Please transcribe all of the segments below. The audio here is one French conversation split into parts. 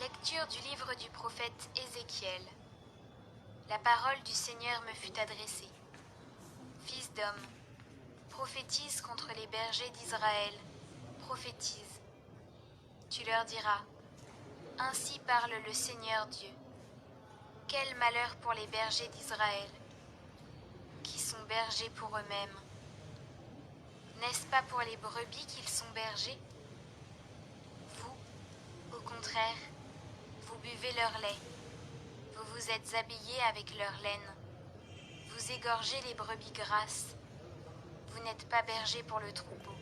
Lecture du livre du prophète Ézéchiel. La parole du Seigneur me fut adressée. Fils d'homme, prophétise contre les bergers d'Israël, prophétise. Tu leur diras, ainsi parle le Seigneur Dieu. Quel malheur pour les bergers d'Israël, qui sont bergers pour eux-mêmes. N'est-ce pas pour les brebis qu'ils sont bergers? Vous, au contraire, vous buvez leur lait, vous vous êtes habillés avec leur laine, vous égorgez les brebis grasses, vous n'êtes pas bergers pour le troupeau.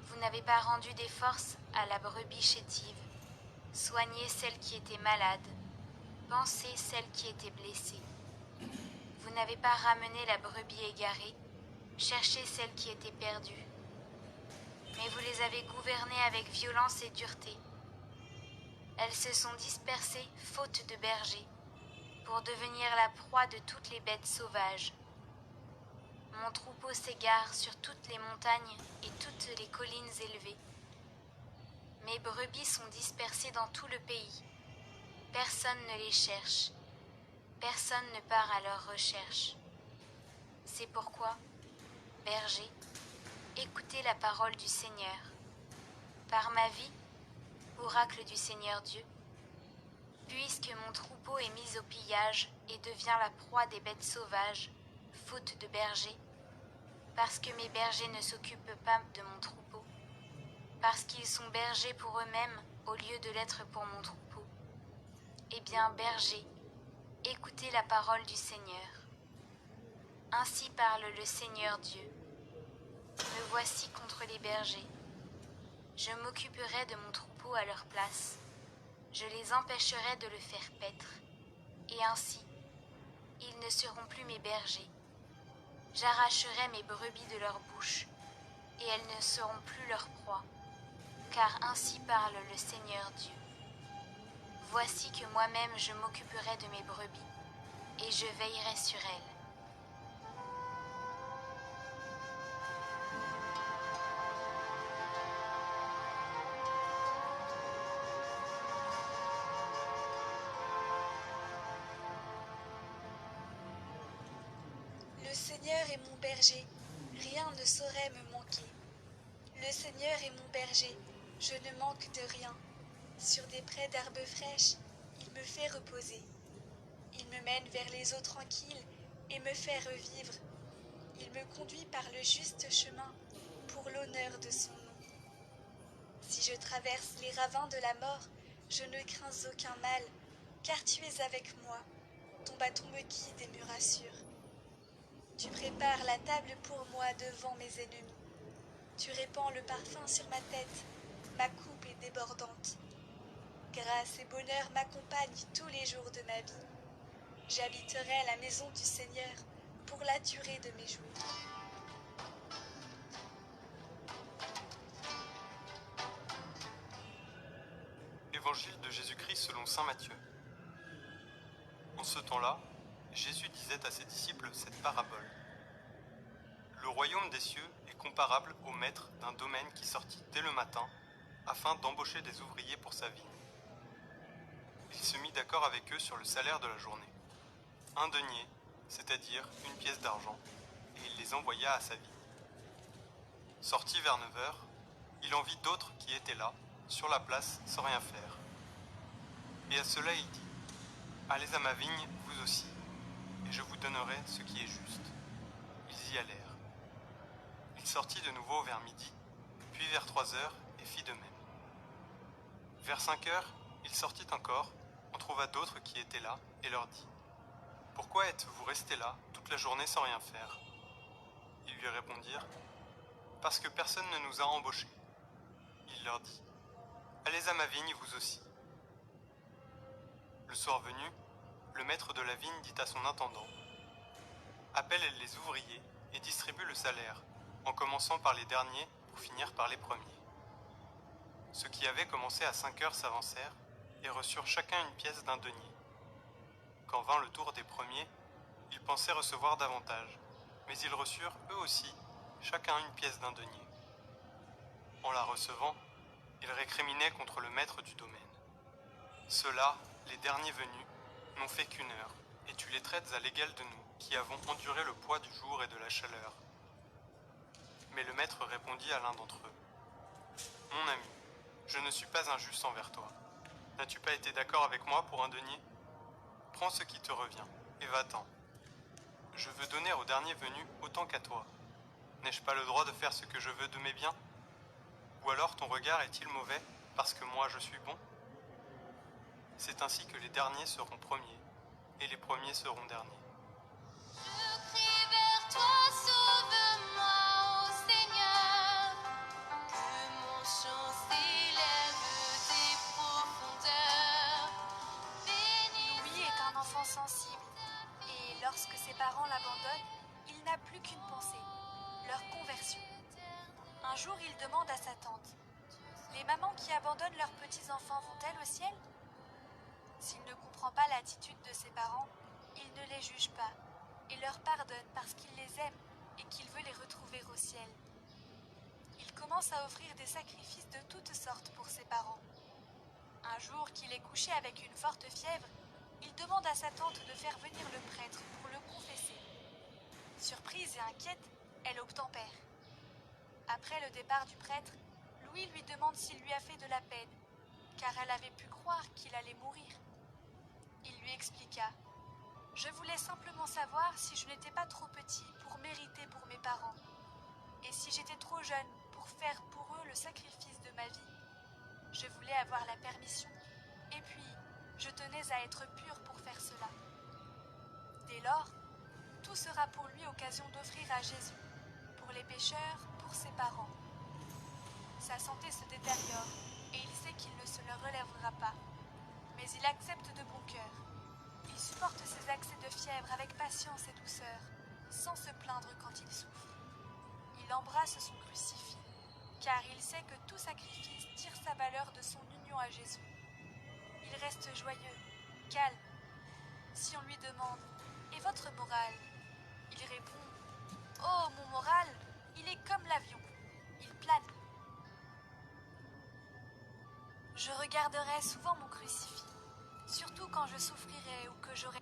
Vous n'avez pas rendu des forces à la brebis chétive, soignez celle qui était malade, pansez celle qui était blessée. Vous n'avez pas ramené la brebis égarée, cherchez celle qui était perdue. Mais vous les avez gouvernées avec violence et dureté. Elles se sont dispersées faute de bergers, pour devenir la proie de toutes les bêtes sauvages. Mon troupeau s'égare sur toutes les montagnes et toutes les collines élevées. Mes brebis sont dispersées dans tout le pays. Personne ne les cherche. Personne ne part à leur recherche. C'est pourquoi, bergers, écoutez la parole du Seigneur. Par ma vie, oracle du Seigneur Dieu, puisque mon troupeau est mis au pillage et devient la proie des bêtes sauvages, faute de bergers, parce que mes bergers ne s'occupent pas de mon troupeau, parce qu'ils sont bergers pour eux-mêmes au lieu de l'être pour mon troupeau. Eh bien, bergers, écoutez la parole du Seigneur. Ainsi parle le Seigneur Dieu. Me voici contre les bergers. Je m'occuperai de mon troupeau à leur place. Je les empêcherai de le faire paître. Et ainsi, ils ne seront plus mes bergers. J'arracherai mes brebis de leur bouche, et elles ne seront plus leur proie. Car ainsi parle le Seigneur Dieu. Voici que moi-même je m'occuperai de mes brebis, et je veillerai sur elles. Le Seigneur est mon berger, rien ne saurait me manquer. Le Seigneur est mon berger, je ne manque de rien. Sur des prés d'herbes fraîches, il me fait reposer. Il me mène vers les eaux tranquilles et me fait revivre. Il me conduit par le juste chemin pour l'honneur de son nom. Si je traverse les ravins de la mort, je ne crains aucun mal, car tu es avec moi. Ton bâton me guide et me rassure. Tu prépares la table pour moi devant mes ennemis. Tu répands le parfum sur ma tête, ma coupe est débordante. Grâce et bonheur m'accompagnent tous les jours de ma vie. J'habiterai à la maison du Seigneur pour la durée de mes jours. Évangile de Jésus-Christ selon saint Matthieu. En ce temps-là, Jésus disait à ses disciples cette parabole. Le royaume des cieux est comparable au maître d'un domaine qui sortit dès le matin afin d'embaucher des ouvriers pour sa vigne. Il se mit d'accord avec eux sur le salaire de la journée. 1 denier, c'est-à-dire une pièce d'argent, et il les envoya à sa vigne. Sorti vers 9 heures, il en vit d'autres qui étaient là, sur la place, sans rien faire. Et à cela il dit, allez à ma vigne, vous aussi, et je vous donnerai ce qui est juste. Ils y allèrent. Il sortit de nouveau vers midi, puis vers 3 heures, et fit de même. Vers 5 heures, il sortit encore, en trouva d'autres qui étaient là, et leur dit, pourquoi êtes-vous restés là toute la journée sans rien faire? Ils lui répondirent, parce que personne ne nous a embauchés. Il leur dit, allez à ma vigne vous aussi. Le soir venu, le maître de la vigne dit à son intendant, appelle les ouvriers et distribue le salaire, en commençant par les derniers pour finir par les premiers. Ceux qui avaient commencé à 5 heures s'avancèrent et reçurent chacun une pièce d'un denier. Quand vint le tour des premiers, ils pensaient recevoir davantage, mais ils reçurent eux aussi chacun une pièce d'un denier. En la recevant, ils récriminaient contre le maître du domaine. Ceux-là, les derniers venus, n'ont fait qu'une heure, et tu les traites à l'égal de nous, qui avons enduré le poids du jour et de la chaleur. Mais le maître répondit à l'un d'entre eux. Mon ami, je ne suis pas injuste envers toi. N'as-tu pas été d'accord avec moi pour un denier? Prends ce qui te revient, et va-t'en. Je veux donner au dernier venu autant qu'à toi. N'ai-je pas le droit de faire ce que je veux de mes biens? Ou alors ton regard est-il mauvais parce que moi je suis bon? C'est ainsi que les derniers seront premiers, et les premiers seront derniers. Je crie vers toi, sauve-moi, ô Seigneur, que mon chant s'élève des profondeurs. Louis est un enfant sensible, et lorsque ses parents l'abandonnent, il n'a plus qu'une pensée, leur conversion. Un jour, il demande à sa tante, « Les mamans qui abandonnent leurs petits-enfants vont-elles au ciel ?» S'il ne comprend pas l'attitude de ses parents, il ne les juge pas et leur pardonne parce qu'il les aime et qu'il veut les retrouver au ciel. Il commence à offrir des sacrifices de toutes sortes pour ses parents. Un jour qu'il est couché avec une forte fièvre, il demande à sa tante de faire venir le prêtre pour le confesser. Surprise et inquiète, elle obtempère. Après le départ du prêtre, Louis lui demande s'il lui a fait de la peine, car elle avait pu croire qu'il allait mourir. Il lui expliqua « Je voulais simplement savoir si je n'étais pas trop petit pour mériter pour mes parents, et si j'étais trop jeune pour faire pour eux le sacrifice de ma vie. Je voulais avoir la permission, et puis je tenais à être pur pour faire cela. » Dès lors, tout sera pour lui occasion d'offrir à Jésus, pour les pécheurs, pour ses parents. Sa santé se détériore, et il sait qu'il ne se le relèvera pas. Mais il accepte de bon cœur. Il supporte ses accès de fièvre avec patience et douceur, sans se plaindre quand il souffre. Il embrasse son crucifix, car il sait que tout sacrifice tire sa valeur de son union à Jésus. Il reste joyeux, calme. Si on lui demande « Et votre morale ?» il répond « Oh, mon moral, il est comme l'avion, il plane. » Je regarderai souvent mon crucifix, surtout quand je souffrirai ou que j'aurai...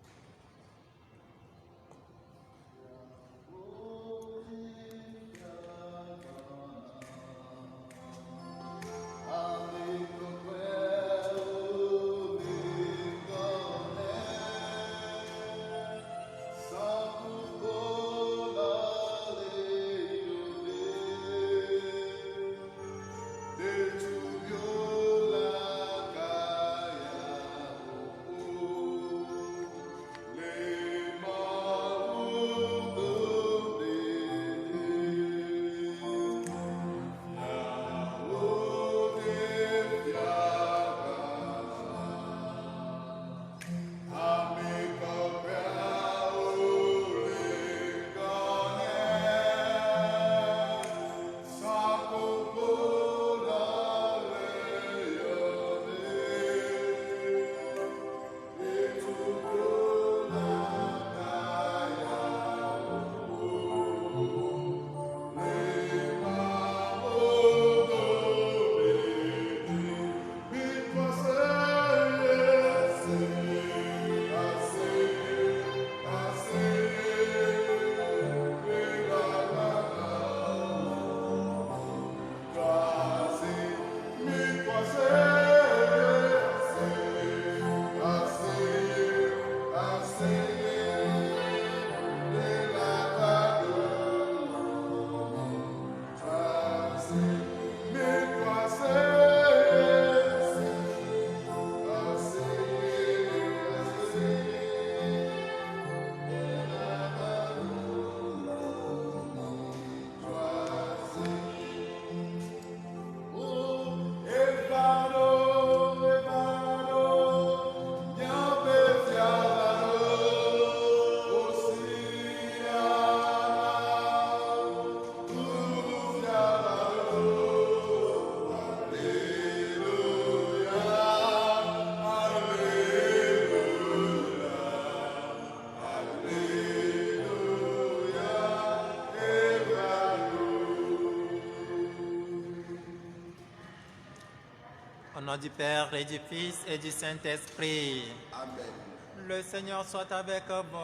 nom du Père et du Fils et du Saint-Esprit. Amen. Le Seigneur soit avec vous.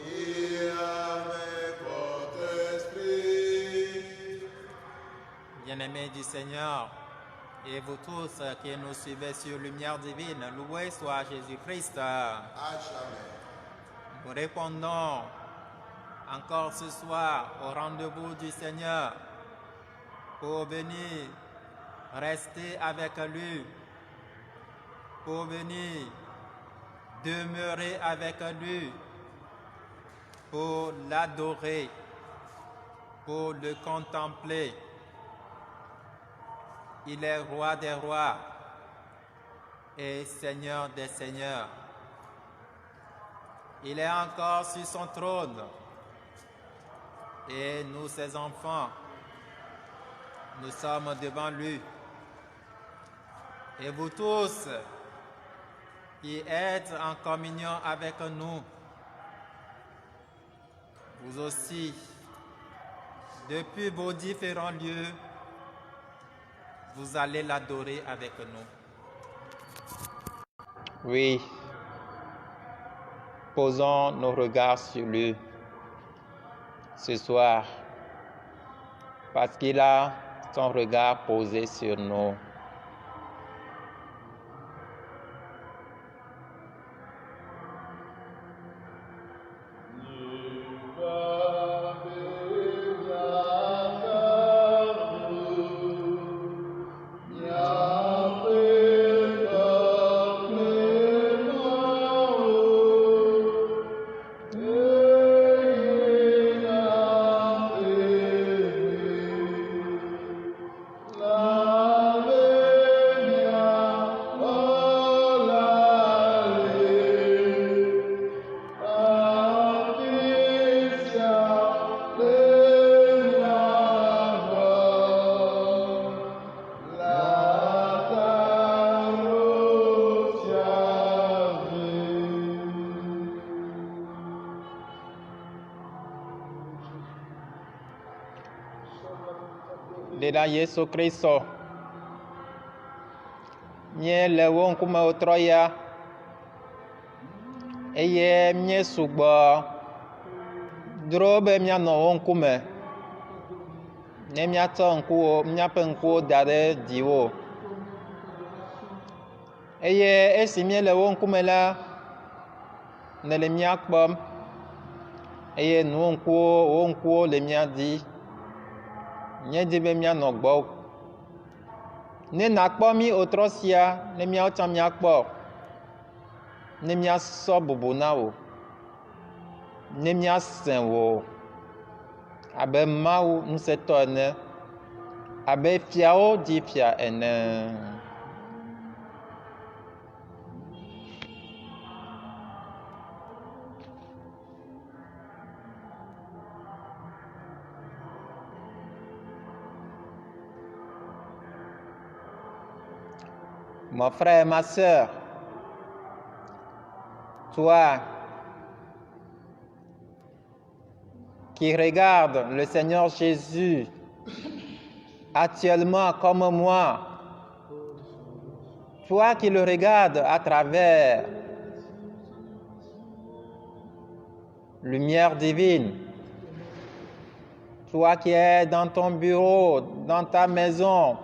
Et avec votre esprit. Bien-aimés du Seigneur, et vous tous qui nous suivez sur Lumière Divine, loué soit Jésus-Christ. À jamais. Nous répondons encore ce soir au rendez-vous du Seigneur pour venir rester avec lui, pour venir demeurer avec lui, pour l'adorer, pour le contempler. Il est roi des rois et Seigneur des seigneurs. Il est encore sur son trône. Et nous, ses enfants, nous sommes devant lui. Et vous tous qui êtes en communion avec nous, vous aussi, depuis vos différents lieux, vous allez l'adorer avec nous. Oui, posons nos regards sur lui ce soir, parce qu'il a son regard posé sur nous. Deda Yesu Kristo, mie le wo ŋkume wotrɔ ya, eye mie sugbɔ dro be mianɔ wo ŋkume, ne miatsɔ miaƒe ŋkuwo da ɖe dziwò, eye esi mie le wo ŋkume la, nele mia kpɔm, eye wo ŋkuwo le mia dzi. Míedi be míanɔ gbɔ. Ne nàkpɔ mí otrɔ sia, ne míawo tsã míakpɔ, ne míasɔ bubu na wò, ne míasẽ wò abe Mawu ŋusẽtɔ ene, abe fiawo dzi fia ene. Mon frère, ma sœur, toi qui regardes le Seigneur Jésus actuellement comme moi, toi qui le regardes à travers lumière divine, toi qui es dans ton bureau, dans ta maison,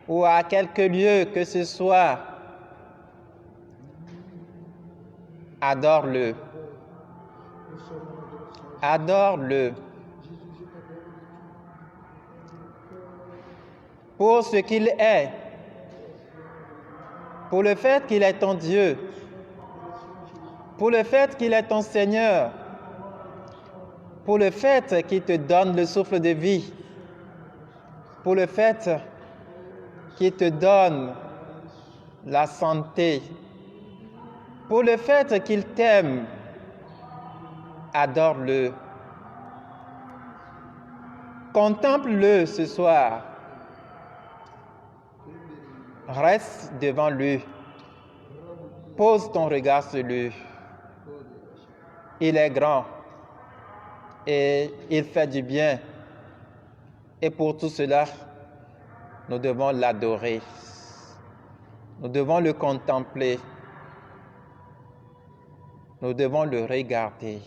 ou à quelque lieu que ce soit, adore-le. Adore-le. Pour ce qu'il est, pour le fait qu'il est ton Dieu, pour le fait qu'il est ton Seigneur, pour le fait qu'il te donne le souffle de vie, pour le fait qui te donne la santé, pour le fait qu'il t'aime, adore-le. Contemple-le ce soir. Reste devant lui. Pose ton regard sur lui. Il est grand et il fait du bien. Et pour tout cela, nous devons l'adorer. Nous devons le contempler. Nous devons le regarder.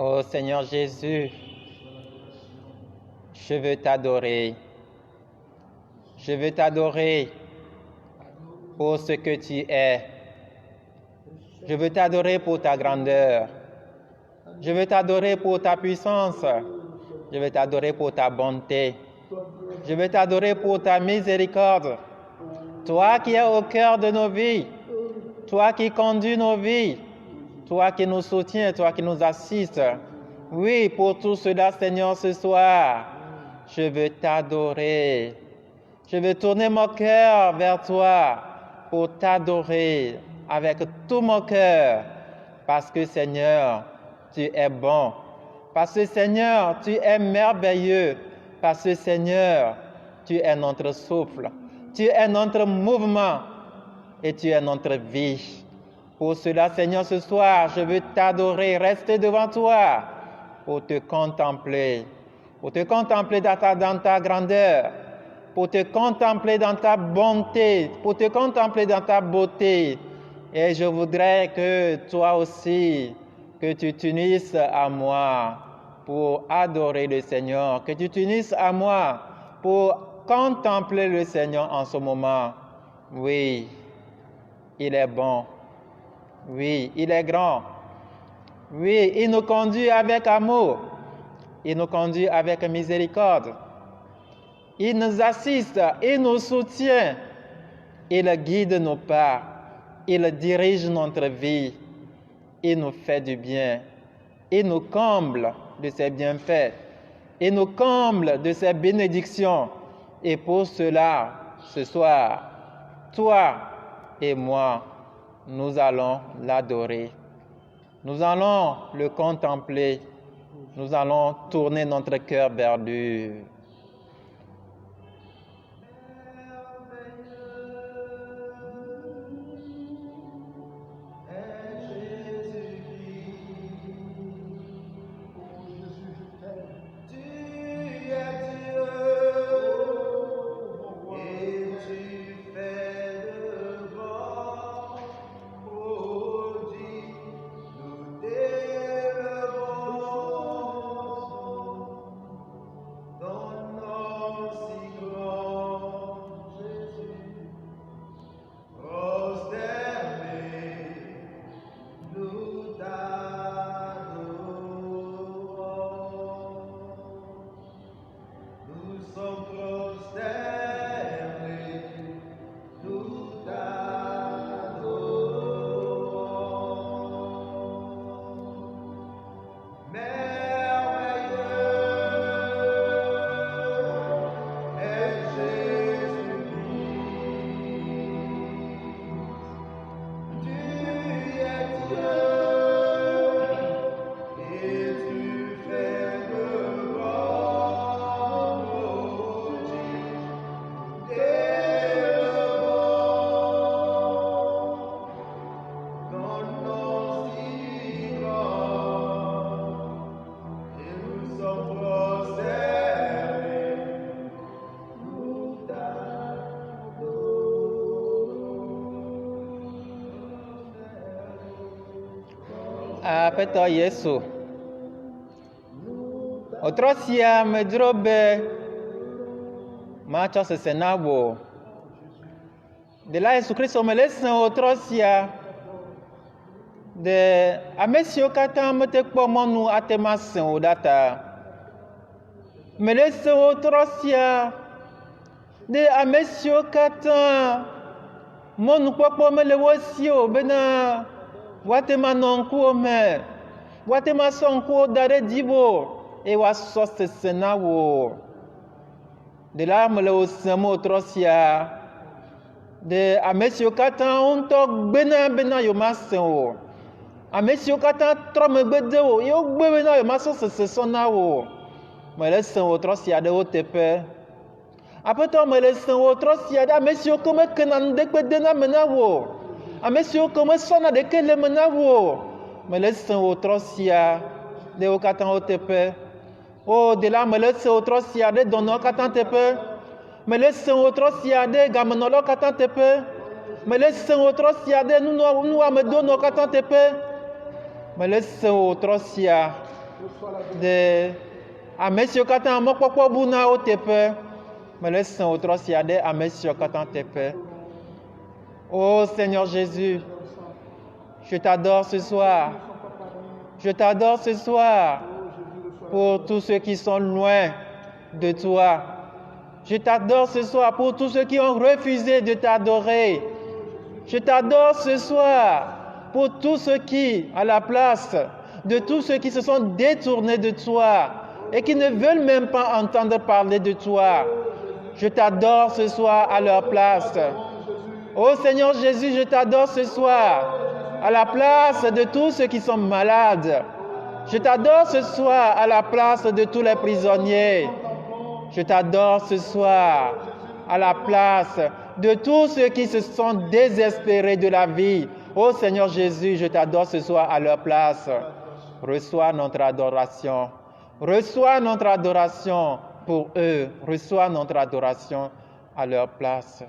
Ô Seigneur Jésus, je veux t'adorer. Je veux t'adorer pour ce que tu es. Je veux t'adorer pour ta grandeur. Je veux t'adorer pour ta puissance. Je veux t'adorer pour ta bonté. Je veux t'adorer pour ta miséricorde. Toi qui es au cœur de nos vies. Toi qui conduis nos vies. Toi qui nous soutiens, toi qui nous assistes. Oui, pour tout cela, Seigneur, ce soir, je veux t'adorer. Je veux tourner mon cœur vers toi pour t'adorer avec tout mon cœur. Parce que, Seigneur, tu es bon. Parce que, Seigneur, tu es merveilleux. Parce que, Seigneur, tu es notre souffle. Tu es notre mouvement et tu es notre vie. Pour cela, Seigneur, ce soir, je veux t'adorer, rester devant toi pour te contempler dans ta grandeur, pour te contempler dans ta bonté, pour te contempler dans ta beauté. Et je voudrais que toi aussi, que tu t'unisses à moi pour adorer le Seigneur, que tu t'unisses à moi pour contempler le Seigneur en ce moment. Oui, il est bon. Oui, il est grand. Oui, il nous conduit avec amour. Il nous conduit avec miséricorde. Il nous assiste, il nous soutient, il guide nos pas, il dirige notre vie, il nous fait du bien, il nous comble de ses bienfaits, il nous comble de ses bénédictions. Et pour cela, ce soir, toi et moi, nous allons l'adorer. Nous allons le contempler. Nous allons tourner notre cœur vers lui. Aƒetɔ Yesu, wòtrɔ sia medzro be matsɔ sese na wò. Ɖela Yesu Kristo mele se wòtrɔ sia ɖe ame siwo katã mete kpɔ mɔnu ate ma se o ɖa ta. Mele se wòtrɔ sia ɖe ame siwo katã mɔnukpɔkpɔ mele wo si o bena woate ma nɔ ŋkuwo me, woate ma sɔ ŋkuwo da ɖe dzibo eye woasɔ sese na wò. Ɖela mele wo sem wòtrɔ sia ɖe ame siwo katã ŋutɔ gbena bena yewomasẽ o, ame siwo katã trɔ megbe de wò, ye wogbe bena yewomasɔ sese sɔ na wò. Mele sem wòtrɔ sia ɖe wo teƒe. Aƒetɔ, mele sem wòtrɔ sia ɖe ame siwo ke mekena nuɖekpe dena me na wò, ame siwo ke mesɔna ɖeke le me na wò. Mele sem wòtrɔ sia ɖe wo katã wo teƒe. O ɖela, mele sem wòtrɔ sia ɖe dɔnɔwo katã teƒe. Mele sem wòtrɔ sia ɖe gamenɔlawo katã teƒe. Mele sem wòtrɔ sia ɖe nuwɔamedonɔwo katã teƒe. Mele sem wòtrɔ sia ɖe ame siwo katã mɔkpɔkpɔ bu na wo teƒe. Mele sem wòtrɔ sia ɖe ame siwo katã teƒe. Ô Seigneur Jésus, je t'adore ce soir. Je t'adore ce soir pour tous ceux qui sont loin de toi. Je t'adore ce soir pour tous ceux qui ont refusé de t'adorer. Je t'adore ce soir pour tous ceux qui, à la place de tous ceux qui se sont détournés de toi et qui ne veulent même pas entendre parler de toi. Je t'adore ce soir à leur place. Ô Seigneur Jésus, je t'adore ce soir à la place de tous ceux qui sont malades. Je t'adore ce soir à la place de tous les prisonniers. Je t'adore ce soir à la place de tous ceux qui se sont désespérés de la vie. Ô Seigneur Jésus, je t'adore ce soir à leur place. Reçois notre adoration. Reçois notre adoration pour eux. Reçois notre adoration à leur place.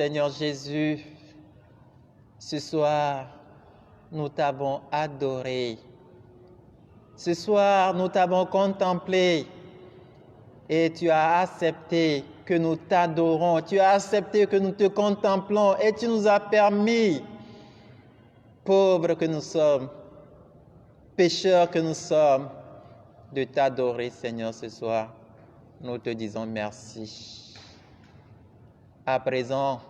Seigneur Jésus, ce soir, nous t'avons adoré. Ce soir, nous t'avons contemplé et tu as accepté que nous t'adorons. Tu as accepté que nous te contemplons et tu nous as permis, pauvres que nous sommes, pécheurs que nous sommes, de t'adorer, Seigneur, ce soir. Nous te disons merci. À présent,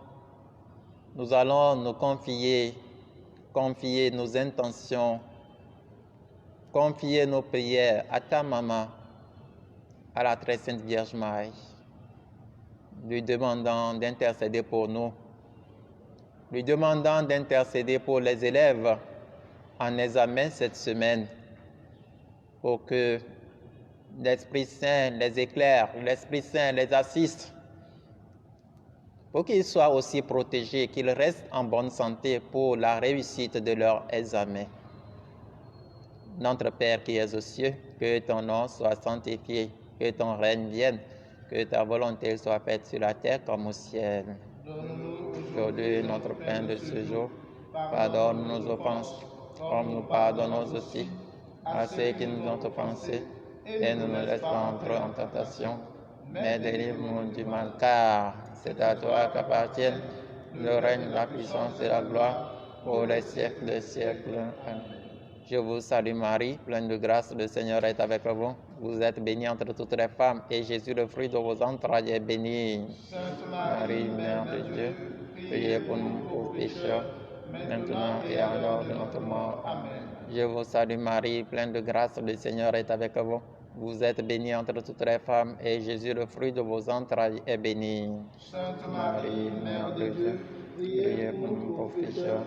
nous allons nous confier nos intentions, confier nos prières à ta maman, à la très sainte Vierge Marie, lui demandant d'intercéder pour nous, lui demandant d'intercéder pour les élèves en examen cette semaine, pour que l'Esprit Saint les éclaire, l'Esprit Saint les assiste, pour qu'ils soient aussi protégés, qu'ils restent en bonne santé pour la réussite de leur examen. Notre Père qui es aux cieux, que ton nom soit sanctifié, que ton règne vienne, que ta volonté soit faite sur la terre comme au ciel. Aujourd'hui, notre pain de ce jour, pardonne nos offenses, comme nous pardonnons aussi à ceux qui nous ont offensés, et ne nous laisse pas entrer en tentation, mais délivre-nous du mal, car c'est à toi qu'appartiennent le règne, la puissance et la gloire pour les siècles des siècles. Amen. Je vous salue Marie, pleine de grâce, le Seigneur est avec vous. Vous êtes bénie entre toutes les femmes, et Jésus, le fruit de vos entrailles, est béni. Sainte Marie, Mère de Dieu, priez pour nous pauvres pécheurs, maintenant et à l'heure de notre mort. Amen. Je vous salue Marie, pleine de grâce, le Seigneur est avec vous. Vous êtes bénie entre toutes les femmes, et Jésus, le fruit de vos entrailles, est béni. Sainte Marie, Mère de Dieu, priez pour nous pauvres pécheurs,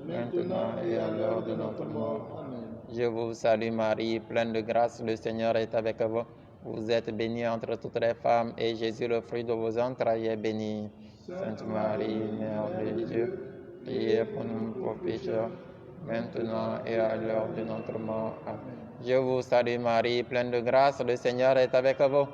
maintenant et à l'heure de notre mort. Amen. Je vous salue Marie, pleine de grâce, le Seigneur est avec vous. Vous êtes bénie entre toutes les femmes, et Jésus, le fruit de vos entrailles, est béni. Sainte Marie, Mère de Dieu, priez pour nous pauvres pécheurs, maintenant et à l'heure de notre mort. Amen. Je vous salue Marie, pleine de grâce, le Seigneur est avec vous.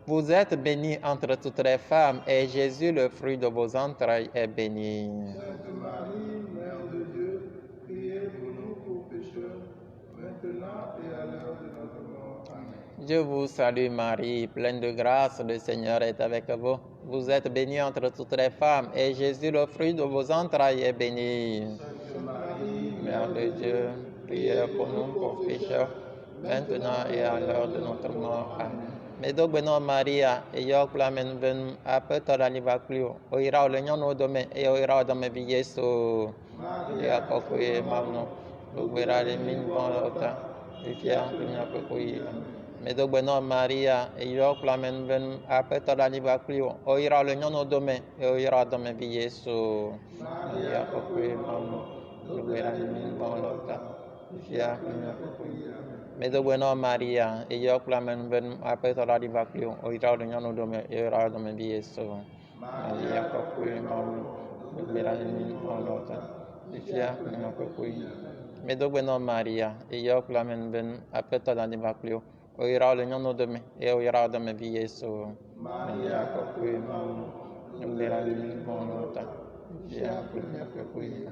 Vous êtes bénie entre toutes les femmes, et Jésus, le fruit de vos entrailles, est béni. Sainte Marie, Mère de Dieu, priez pour nous pauvres pécheurs, maintenant et à l'heure de notre mort. Amen. Je vous salue Marie, pleine de grâce, le Seigneur est avec vous. Vous êtes bénie entre toutes les femmes, et Jésus, le fruit de vos entrailles, est béni. Sainte Marie, Mère de Dieu, priez pour nous pauvres pécheurs, maintenant et à l'heure de notre mort. Amen. Medo gbeno Maria, e yo kpla men ben apeto la liva klio, o ira o lenyon o dome, e o ira o dome vi Yesu. Ya kokwe magno, lugbera le min bon lota, e fia kunya kokwe. Medo gbeno Maria, e yo kpla men ben apeto la liva klio, o ira o lenyon o dome, e o ira o dome vi Yesu. Ya kokwe magno, lugbera le min bon lota, e fia kunya kokwe. Medo bueno Maria, e yo clamen ben apeto la diva clio, o ira de nyano dome, e ira de me bieso. Maria kokui mam, mira ni onota. Ifia no kokui. Medo bueno Maria, e yo clamen ben apeto la diva clio, o ira de nyano dome, e o ira de me bieso. Maria kokui mam, mira ni onota. Ifia no kokui.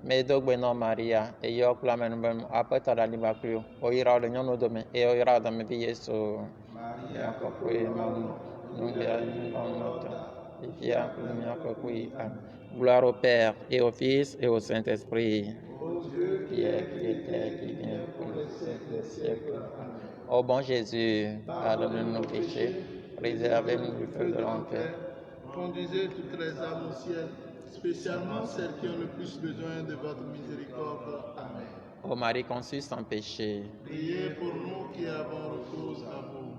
Medo gbeno Maria, e yo clamen ben apeto la liba clio, o ira de nyono dome, e o ira de me vi Yesu. Maria kokui mam, nungia ni onota, et fia kumia kokui. Gloire au Père, et au Fils, et au Saint-Esprit. ô Dieu Qui est, qui était, qui vient, pour le siècle des siècles. Ô bon Jésus, pardonne-nous nos péchés, préservez-nous du feu de l'enfer. Conduisez toutes les âmes au ciel, spécialement celles qui ont le plus besoin de votre miséricorde. Amen. Ô Marie conçue sans péché, Priez pour nous qui avons recours à vous.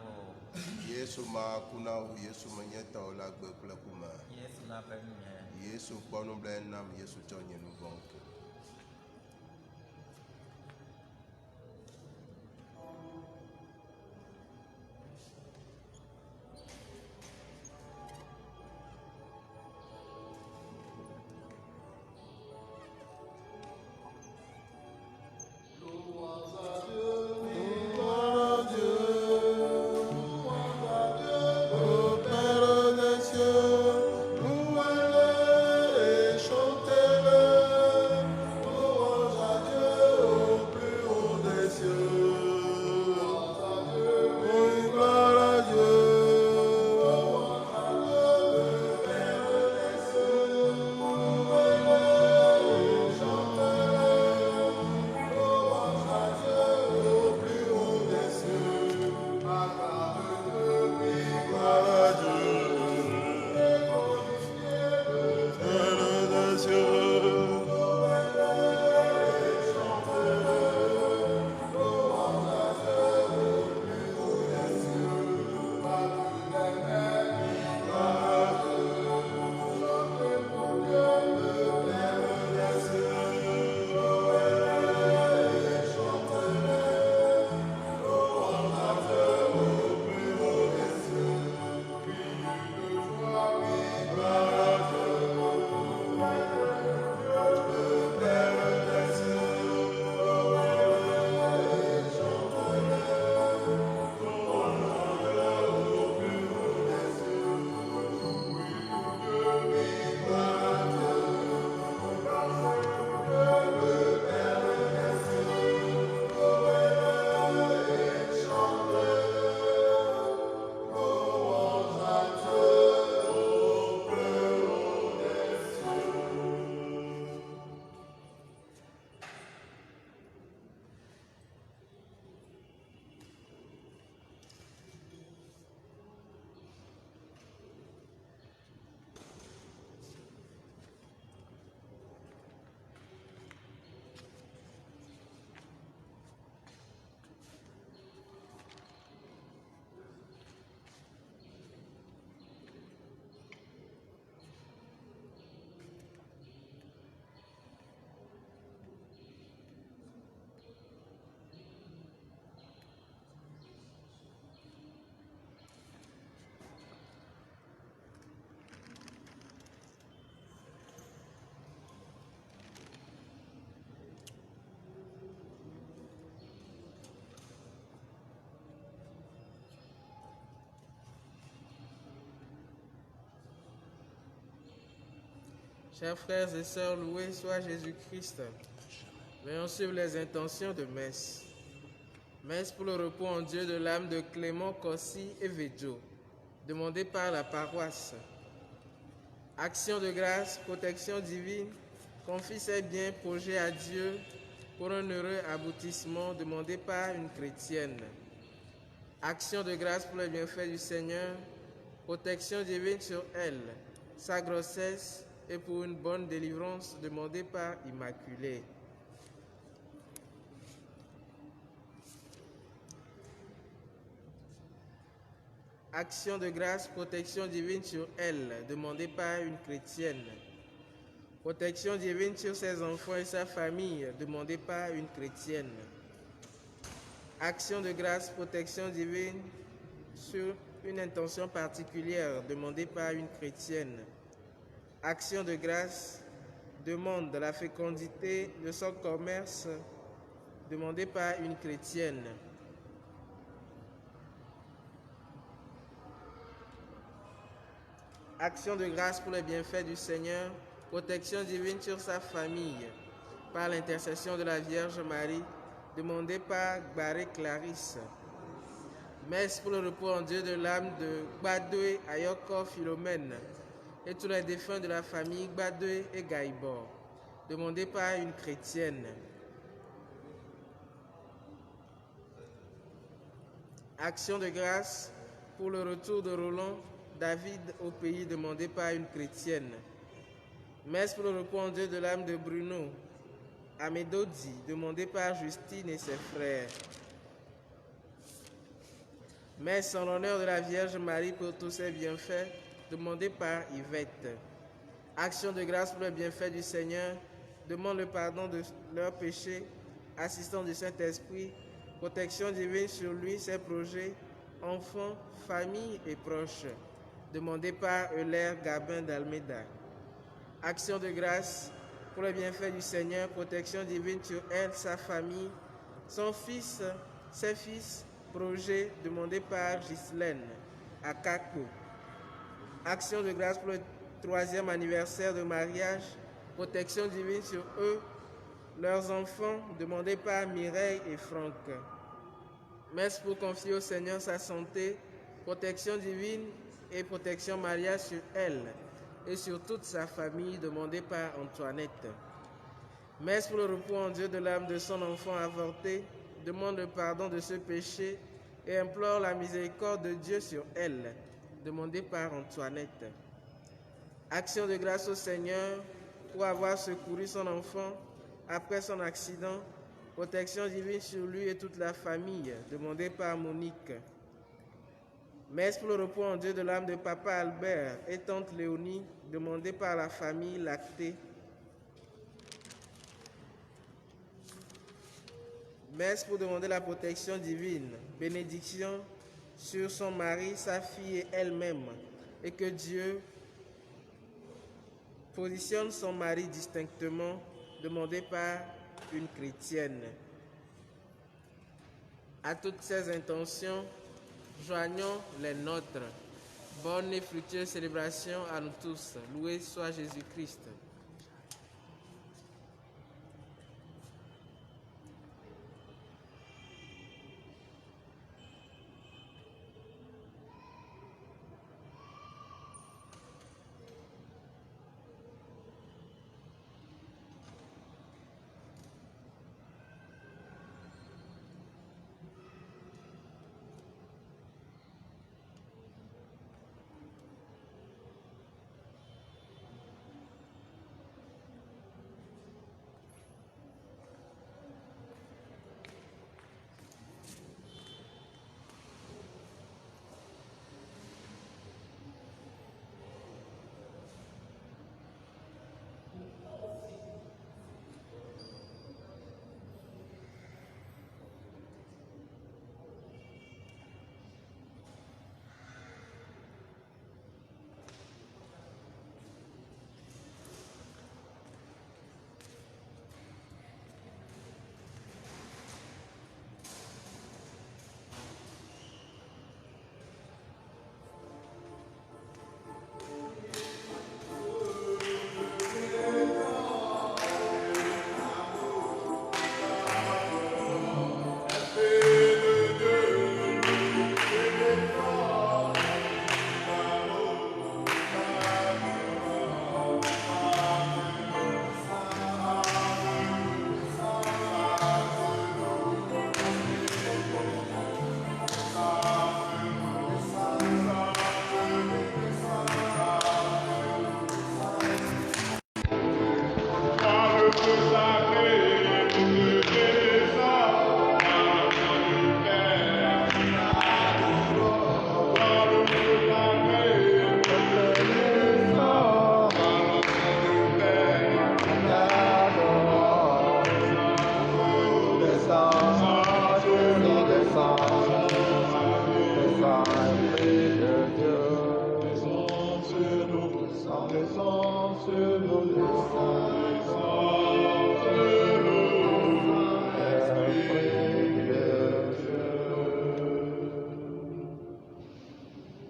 wo. Yesu ma kuna wu Yesu menye tɔwo la gbe kple kume. Yesu na ƒe nunya. Yesu kpɔ nublanui nam Yesu tsɔ nye nu vɔ ke. Chers frères et sœurs, loué soit Jésus-Christ. Venons suivre les intentions de messe. Messe pour le repos en Dieu de l'âme de Clément Corsi et Veggio, demandée par la paroisse. Action de grâce, protection divine, confie ses biens, projets à Dieu pour un heureux aboutissement, demandé par une chrétienne. Action de grâce pour les bienfaits du Seigneur, protection divine sur elle, sa grossesse, et pour une bonne délivrance demandée par Immaculée. Action de grâce, protection divine sur elle, demandée par une chrétienne. Protection divine sur ses enfants et sa famille, demandée par une chrétienne. Action de grâce, protection divine sur une intention particulière, demandée par une chrétienne. Action de grâce, demande de la fécondité de son commerce, demandée par une chrétienne. Action de grâce pour les bienfaits du Seigneur, protection divine sur sa famille, par l'intercession de la Vierge Marie, demandée par Barré Clarisse. Messe pour le repos en Dieu de l'âme de Gbadoué Ayoko Philomène et tous les défunts de la famille Gbadoué et Gaïbor, demandée par une chrétienne. Action de grâce pour le retour de Roland David au pays, demandé par une chrétienne. Messe pour le repos en Dieu de l'âme de Bruno Amedodi, demandé par Justine et ses frères. Messe en l'honneur de la Vierge Marie pour tous ses bienfaits, demandé par Yvette. Action de grâce pour le bienfait du Seigneur, demande le pardon de leurs péchés, assistance du Saint-Esprit, protection divine sur lui, ses projets, enfants, famille et proches, demandé par Euler Gabin d'Almeida. Action de grâce pour le bienfait du Seigneur, protection divine sur elle, sa famille, son fils, ses fils, projet demandé par Ghislaine à Kako. Action de grâce pour le 3e anniversaire de mariage, protection divine sur eux, leurs enfants, demandé par Mireille et Franck. Messe pour confier au Seigneur sa santé, protection divine et protection mariage sur elle et sur toute sa famille, demandée par Antoinette. Messe pour le repos en Dieu de l'âme de son enfant avorté, demande le pardon de ce péché et implore la miséricorde de Dieu sur elle, demandée par Antoinette. Action de grâce au Seigneur pour avoir secouru son enfant après son accident, protection divine sur lui et toute la famille, demandée par Monique. Messe pour le repos en Dieu de l'âme de Papa Albert et Tante Léonie, demandée par la famille Lactée. Messe pour demander la protection divine, bénédiction sur son mari, sa fille et elle-même, et que Dieu positionne son mari distinctement, demandé par une chrétienne. À toutes ces intentions, joignons les nôtres. Bonne et fructueuse célébration à nous tous. Loué soit Jésus-Christ.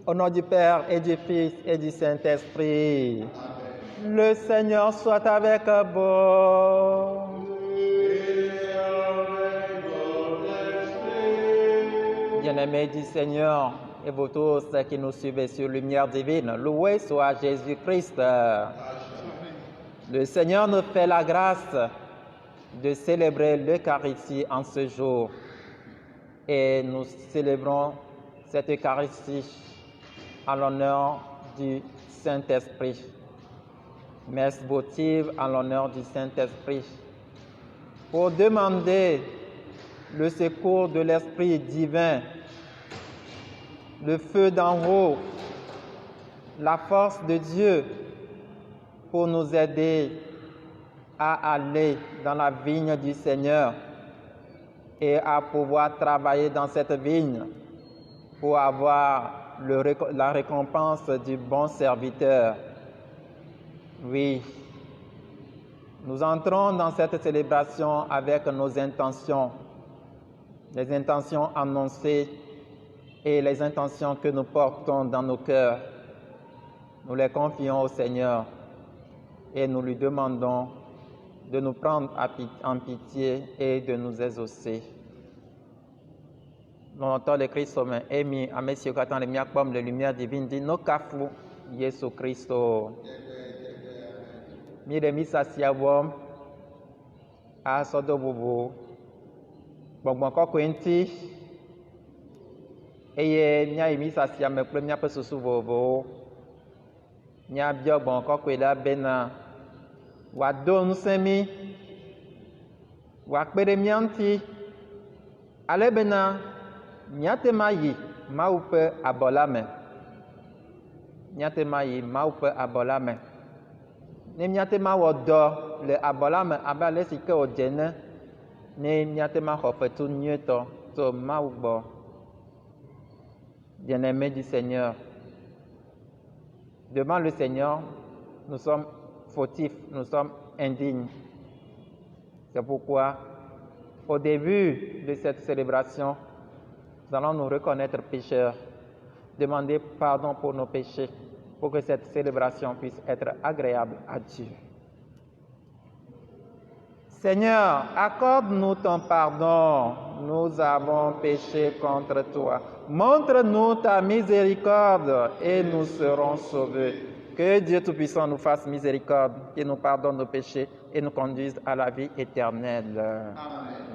Au nom du Père et du Fils et du Saint-Esprit, le Seigneur soit avec vous. Bien-aimés du Seigneur et vous tous qui nous suivez sur Lumière Divine, loué soit Jésus-Christ. Le Seigneur nous fait la grâce de célébrer l'Eucharistie en ce jour. Et nous célébrons cette Eucharistie en l'honneur du Saint-Esprit. Messe votive en l'honneur du Saint-Esprit. Pour demander le secours de l'Esprit divin le feu d'en haut, la force de Dieu pour nous aider à aller dans la vigne du Seigneur et à pouvoir travailler dans cette vigne pour avoir la récompense du bon serviteur. Oui, nous entrons dans cette célébration avec nos intentions, les intentions annoncées et les intentions que nous portons dans nos cœurs. Nous les confions au Seigneur et nous lui demandons de nous prendre en pitié et de nous exaucer. Longtemps le Christ somme emi amesio katan le miakpom le lumière divine dit no kafu Yesu Christo. Mi de misa siawom a sodo bubu gbọ̀ngbọ̀n kọ́kọ́ ntí eye mía yi misa siame kple míaƒe susu vovovowo míabiɔ gbọ̀n kɔkɔe la bena wòado ŋusẽ mí wòakpe ɖe mía ŋuti ale bena míate ma yi Mawu ƒe abɔ la me, míate ma yi Mawu ƒe abɔ la me, ne míate ma wɔ dɔ le abɔ la me abe ale si ke wòdze ne, ne míate ma xɔ fetu nyuietɔ tso Mawu gbɔ. Bien-aimés du Seigneur, devant le Seigneur, nous sommes fautifs, nous sommes indignes. C'est pourquoi, au début de cette célébration, nous allons nous reconnaître pécheurs, demander pardon pour nos péchés, pour que cette célébration puisse être agréable à Dieu. Seigneur, accorde-nous ton pardon, nous avons péché contre toi. Montre-nous ta miséricorde et nous serons sauvés. Que Dieu Tout-Puissant nous fasse miséricorde, qu'il nous pardonne nos péchés et nous conduise à la vie éternelle. Amen.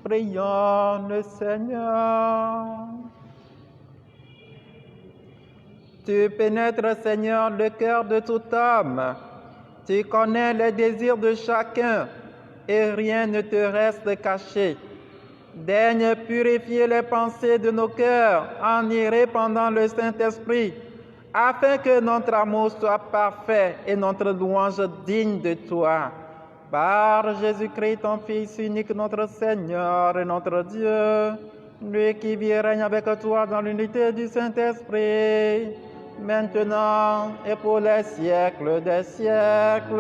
Prions le Seigneur. Tu pénètres, Seigneur, le cœur de tout homme. Tu connais les désirs de chacun et rien ne te reste caché. Daigne purifier les pensées de nos cœurs en y répandant le Saint-Esprit, afin que notre amour soit parfait et notre louange digne de toi. Par Jésus-Christ, ton Fils unique, notre Seigneur et notre Dieu, lui qui vit et règne avec toi dans l'unité du Saint-Esprit, maintenant et pour les siècles des siècles.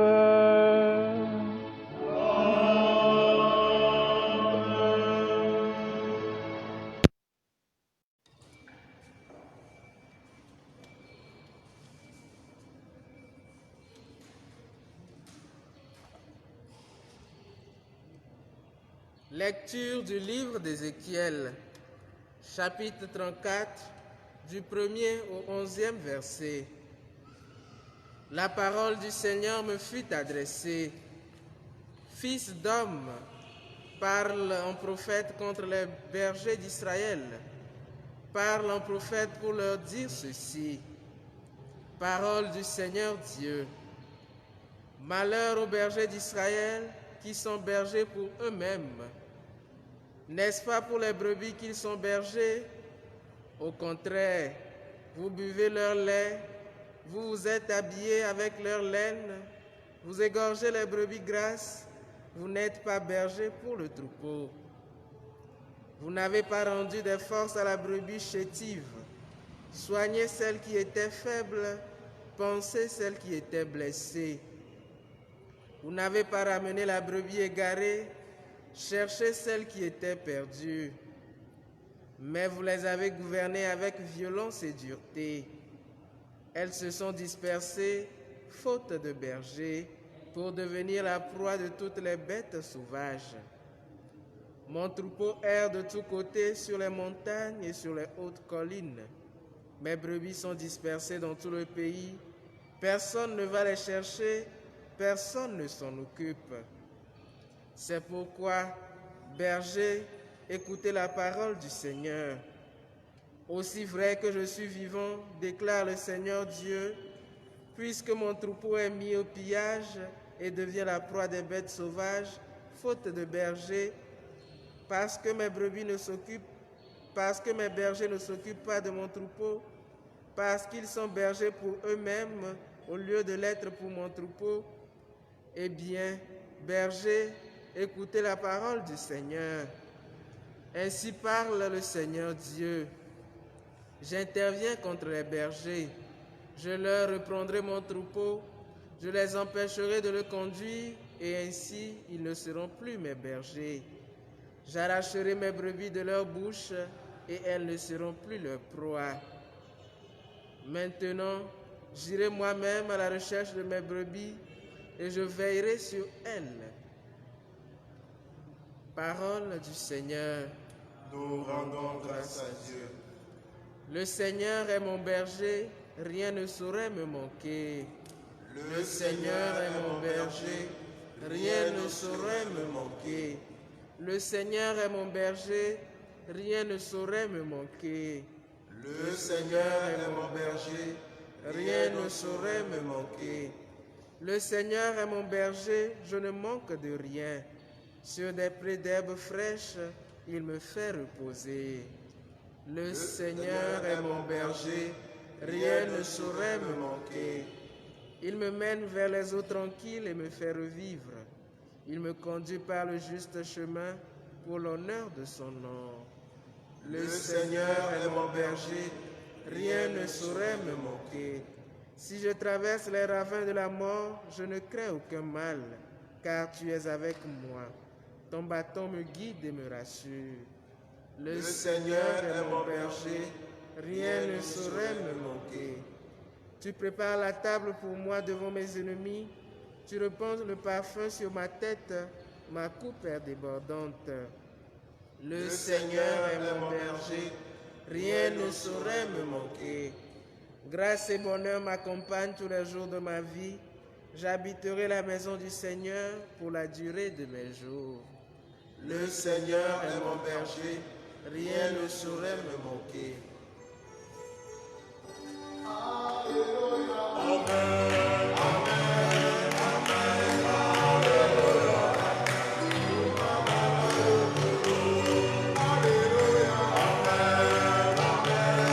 Lecture du livre d'Ézéchiel, chapitre 34, du 1er au 11e verset. La parole du Seigneur me fut adressée. Fils d'homme, parle en prophète contre les bergers d'Israël. Parle en prophète pour leur dire ceci. Parole du Seigneur Dieu. Malheur aux bergers d'Israël qui sont bergers pour eux-mêmes. N'est-ce pas pour les brebis qu'ils sont bergers? Au contraire, vous buvez leur lait, vous vous êtes habillés avec leur laine, vous égorgez les brebis grasses, vous n'êtes pas bergers pour le troupeau. Vous n'avez pas rendu des forces à la brebis chétive. Soignez celle qui était faible, pensez celle qui était blessée. Vous n'avez pas ramené la brebis égarée, cherchez celle qui était perdue. Mais vous les avez gouvernées avec violence et dureté. Elles se sont dispersées, faute de bergers, pour devenir la proie de toutes les bêtes sauvages. Mon troupeau erre de tous côtés sur les montagnes et sur les hautes collines. Mes brebis sont dispersées dans tout le pays. Personne ne va les chercher, personne ne s'en occupe. C'est pourquoi, bergers, écoutez la parole du Seigneur. Aussi vrai que je suis vivant, déclare le Seigneur Dieu, puisque mon troupeau est mis au pillage et devient la proie des bêtes sauvages, faute de bergers, parce que mes bergers ne s'occupent pas de mon troupeau, parce qu'ils sont bergers pour eux-mêmes au lieu de l'être pour mon troupeau, eh bien, bergers, écoutez la parole du Seigneur. Ainsi parle le Seigneur Dieu. J'interviens contre les bergers. Je leur reprendrai mon troupeau. Je les empêcherai de le conduire et ainsi ils ne seront plus mes bergers. J'arracherai mes brebis de leur bouche et elles ne seront plus leur proie. Maintenant, j'irai moi-même à la recherche de mes brebis et je veillerai sur elles. Parole du Seigneur. Nous rendons grâce à Dieu. Le Seigneur est mon berger, rien ne saurait me manquer. Le Seigneur est mon berger, rien ne saurait me manquer. Le Seigneur est mon berger, rien ne saurait me manquer. Le Seigneur est mon berger, rien ne saurait me manquer. Le Seigneur est mon berger, je ne manque de rien. Sur des prés d'herbes fraîches, il me fait reposer. Le Seigneur est mon berger, rien ne saurait me manquer. Il me mène vers les eaux tranquilles et me fait revivre. Il me conduit par le juste chemin pour l'honneur de son nom. Le Seigneur est mon berger, rien ne saurait me manquer. Si je traverse les ravins de la mort, je ne crains aucun mal, car tu es avec moi. Ton bâton me guide et me rassure. Le Seigneur est mon berger, rien ne saurait me manquer. Tu prépares la table pour moi devant mes ennemis. Tu répands le parfum sur ma tête, ma coupe est débordante. Le Seigneur est mon berger, rien ne saurait me manquer. Grâce et bonheur m'accompagnent tous les jours de ma vie. J'habiterai la maison du Seigneur pour la durée de mes jours. Le Seigneur est mon berger, rien ne saurait me manquer. Alléluia. Amen. Amen. Amen. Alléluia. Alléluia. Amen. Amen.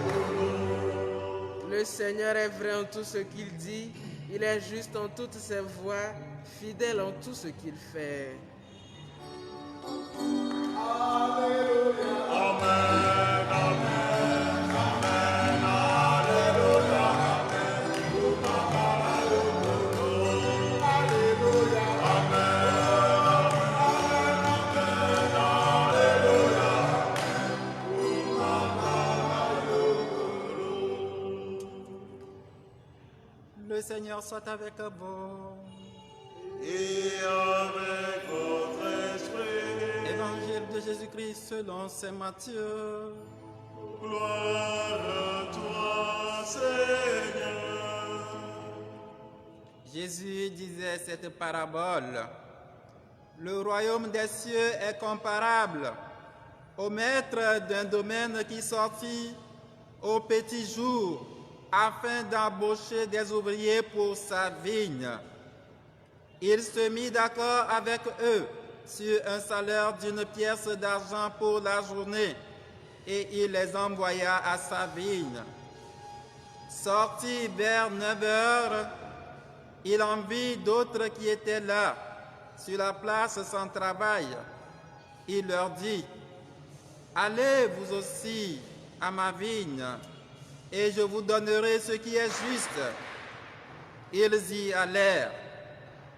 Amen. Le Seigneur est vrai en tout ce qu'il dit. Il est juste en toutes ses voies, fidèle en tout ce qu'il fait. Alléluia. Amen. Amen. Amen. Alléluia. Amen. Alléluia. Amen. Le Seigneur soit avec vous. Et avec votre esprit. Évangile de Jésus-Christ selon saint Matthieu. Gloire à toi, Seigneur. Jésus disait cette parabole. Le royaume des cieux est comparable au maître d'un domaine qui sortit au petit jour afin d'embaucher des ouvriers pour sa vigne. Il se mit d'accord avec eux sur un salaire d'une pièce d'argent pour la journée et il les envoya à sa vigne. Sorti vers 9 heures, il en vit d'autres qui étaient là, sur la place sans travail. Il leur dit, « Allez vous aussi à ma vigne, et je vous donnerai ce qui est juste. » Ils y allèrent.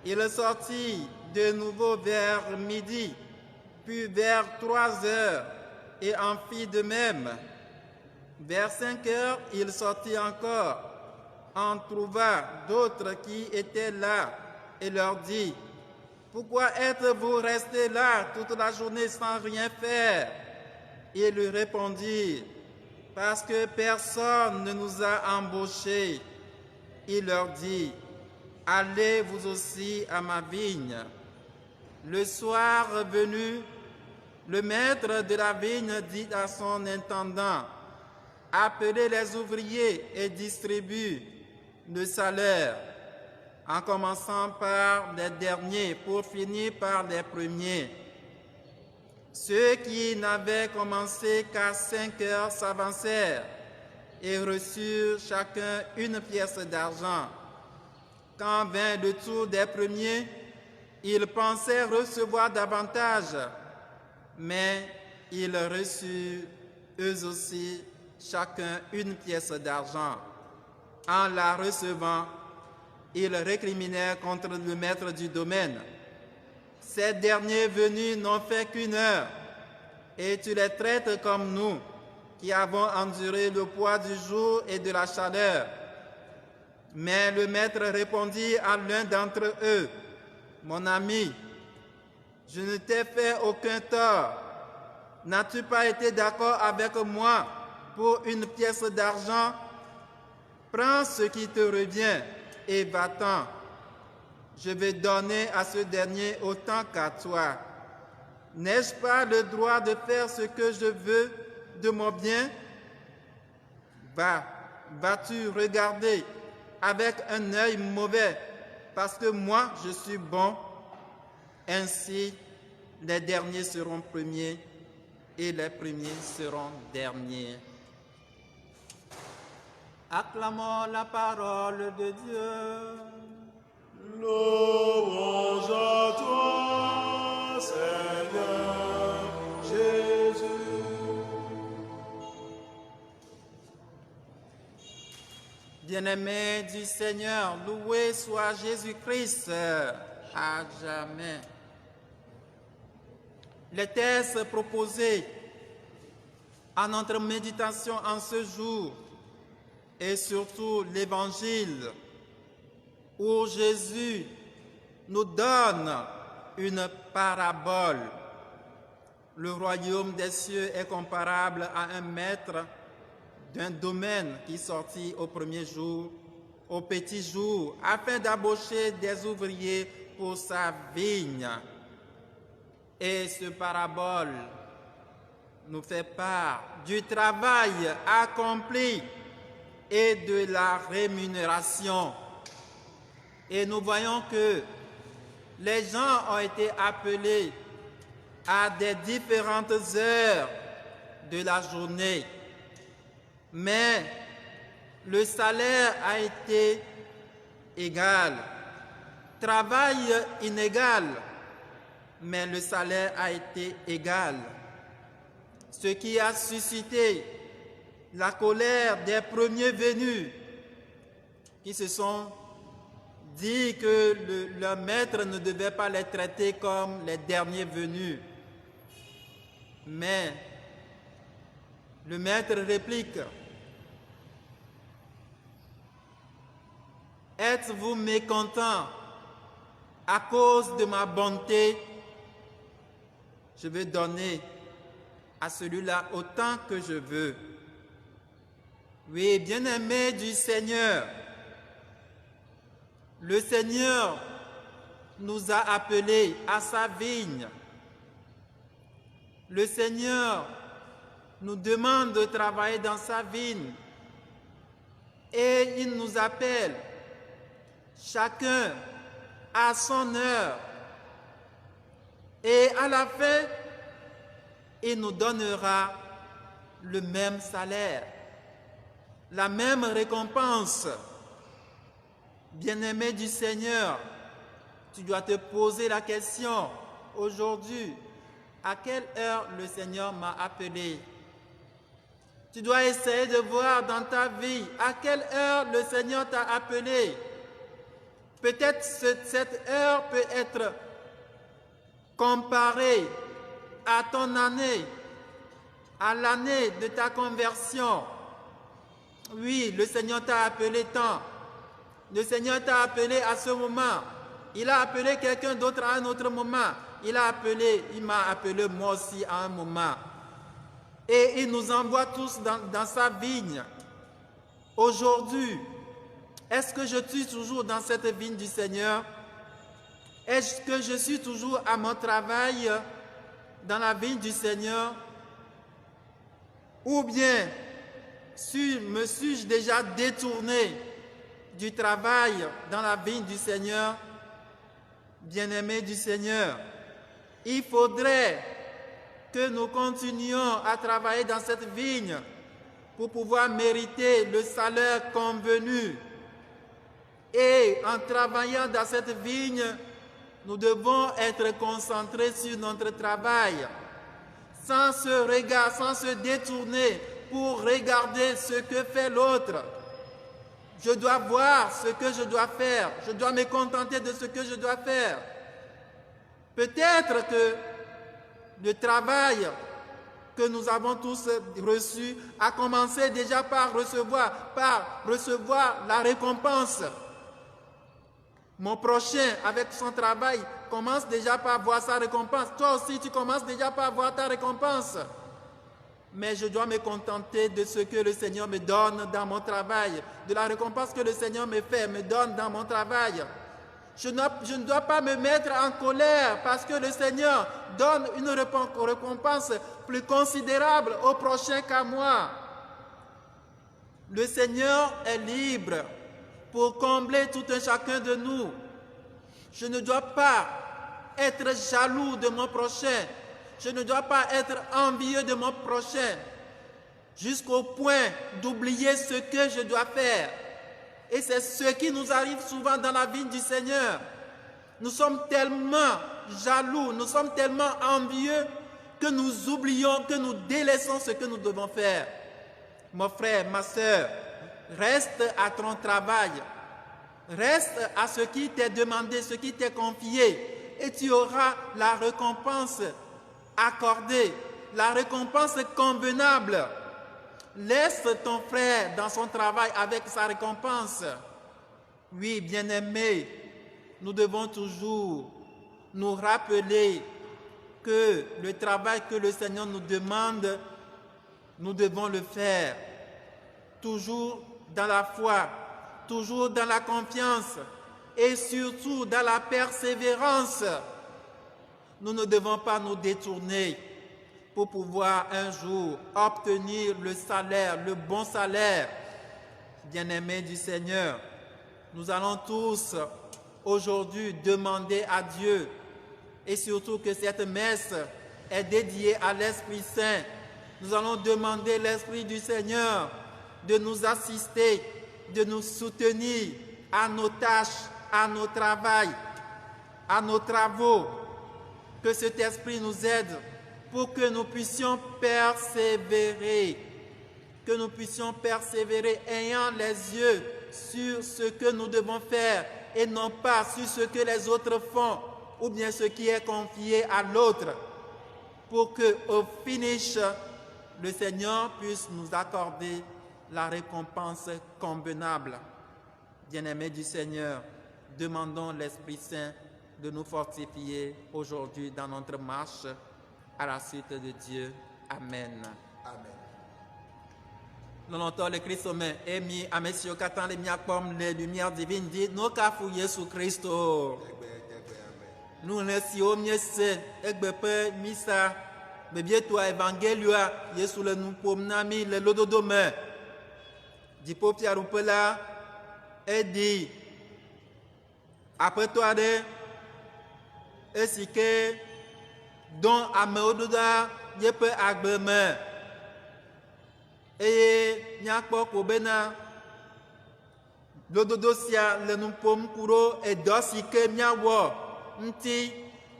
Il sortit de nouveau vers midi, puis vers 3 heures, et en fit de même. Vers 5 heures, il sortit encore, en trouva d'autres qui étaient là, et leur dit, « Pourquoi êtes-vous restés là toute la journée sans rien faire ?» Ils lui répondirent, « Parce que personne ne nous a embauchés. » Il leur dit, « Allez vous aussi à ma vigne. » Le soir venu, le maître de la vigne dit à son intendant, « Appelez les ouvriers et distribue le salaire, en commençant par les derniers pour finir par les premiers. » Ceux qui n'avaient commencé qu'à 5 heures s'avancèrent et reçurent chacun une pièce d'argent. Quand vint le tour des premiers, ils pensaient recevoir davantage, mais ils reçurent eux aussi chacun une pièce d'argent. En la recevant, ils récriminaient contre le maître du domaine. Ces derniers venus n'ont fait qu'1 heure, et tu les traites comme nous, qui avons enduré le poids du jour et de la chaleur. Mais le maître répondit à l'un d'entre eux, « Mon ami, je ne t'ai fait aucun tort. N'as-tu pas été d'accord avec moi pour une pièce d'argent? Prends ce qui te revient et va-t'en. Je vais donner à ce dernier autant qu'à toi. N'ai-je pas le droit de faire ce que je veux de mon bien? Vas-tu regarder avec un œil mauvais parce que moi je suis bon? Ainsi, les derniers seront premiers et les premiers seront derniers. » Acclamons la parole de Dieu. Louange à toi, Seigneur Jésus. Bien-aimés du Seigneur, loué soit Jésus-Christ à jamais. Les textes proposés à notre méditation en ce jour et surtout l'Évangile où Jésus nous donne une parabole. Le royaume des cieux est comparable à un maître d'un domaine qui sortit au premier jour, au petit jour, afin d'embaucher des ouvriers pour sa vigne. Et ce parabole nous fait part du travail accompli et de la rémunération. Et nous voyons que les gens ont été appelés à des différentes heures de la journée, mais le salaire a été égal. Travail inégal, mais le salaire a été égal. Ce qui a suscité la colère des premiers venus qui se sont dit que leur maître ne devait pas les traiter comme les derniers venus. Mais le maître réplique, « Êtes-vous mécontents à cause de ma bonté? Je vais donner à celui-là autant que je veux. » Oui, bien-aimés du Seigneur, le Seigneur nous a appelés à sa vigne. Le Seigneur nous demande de travailler dans sa vigne et il nous appelle chacun à son heure. Et à la fin, il nous donnera le même salaire, la même récompense. Bien-aimé du Seigneur, tu dois te poser la question aujourd'hui, à quelle heure le Seigneur m'a appelé? Tu dois essayer de voir dans ta vie à quelle heure le Seigneur t'a appelé. Peut-être cette heure peut être comparée à ton année, à l'année de ta conversion. Oui, le Seigneur t'a appelé tant. Le Seigneur t'a appelé à ce moment. Il a appelé quelqu'un d'autre à un autre moment. Il m'a appelé moi aussi à un moment. Et il nous envoie tous dans sa vigne. Aujourd'hui, est-ce que je suis toujours dans cette vigne du Seigneur? Est-ce que je suis toujours à mon travail dans la vigne du Seigneur? Ou bien, me suis-je déjà détourné du travail dans la vigne du Seigneur? Bien-aimé du Seigneur, il faudrait que nous continuions à travailler dans cette vigne pour pouvoir mériter le salaire convenu. Et en travaillant dans cette vigne, nous devons être concentrés sur notre travail, sans se détourner pour regarder ce que fait l'autre. Je dois voir ce que je dois faire. Je dois me contenter de ce que je dois faire. Peut-être que le travail que nous avons tous reçu a commencé déjà par recevoir la récompense. Mon prochain, avec son travail, commence déjà par voir sa récompense. Toi aussi, tu commences déjà par voir ta récompense. Mais je dois me contenter de ce que le Seigneur me donne dans mon travail, de la récompense que le Seigneur me donne dans mon travail. Je ne dois pas me mettre en colère parce que le Seigneur donne une récompense plus considérable au prochain qu'à moi. Le Seigneur est libre pour combler tout un chacun de nous. Je ne dois pas être jaloux de mon prochain. Je ne dois pas être envieux de mon prochain jusqu'au point d'oublier ce que je dois faire. Et c'est ce qui nous arrive souvent dans la vie du Seigneur. Nous sommes tellement jaloux, nous sommes tellement envieux que nous oublions, que nous délaissons ce que nous devons faire. Mon frère, ma soeur, reste à ton travail. Reste à ce qui t'est demandé, ce qui t'est confié. Et tu auras la récompense accordée, la récompense convenable. Laisse ton frère dans son travail avec sa récompense. Oui, bien-aimés, nous devons toujours nous rappeler que le travail que le Seigneur nous demande, nous devons le faire. Toujours dans la foi, toujours dans la confiance et surtout dans la persévérance. Nous ne devons pas nous détourner pour pouvoir un jour obtenir le salaire, le bon salaire. Bien-aimés du Seigneur, nous allons tous aujourd'hui demander à Dieu, et surtout que cette messe est dédiée à l'Esprit Saint. Nous allons demander l'Esprit du Seigneur de nous assister, de nous soutenir à nos tâches, à nos travaux. Que cet Esprit nous aide pour que nous puissions persévérer, ayant les yeux sur ce que nous devons faire et non pas sur ce que les autres font ou bien ce qui est confié à l'autre, pour qu'au finish, le Seigneur puisse nous accorder la récompense convenable. Bien-aimés du Seigneur, demandons l'Esprit Saint de nous fortifier aujourd'hui dans notre marche à la suite de Dieu. Amen. Amen. Non, non, le Christ mais et mi à monsieur qu'attend les miakpom les lumières divines dit nous qu'a fouillé Jésus Christ. Nous les si au mieux c'est egbepe misa bébé toi évangile Jésus le nous pomnami le lododo mais dit popia rupela et dit après toi de et si que don ameododa yepe agbeme eye miakpɔ ko bena lododo sia le nu ƒom ku ɖo edɔ si ke miawɔ ŋuti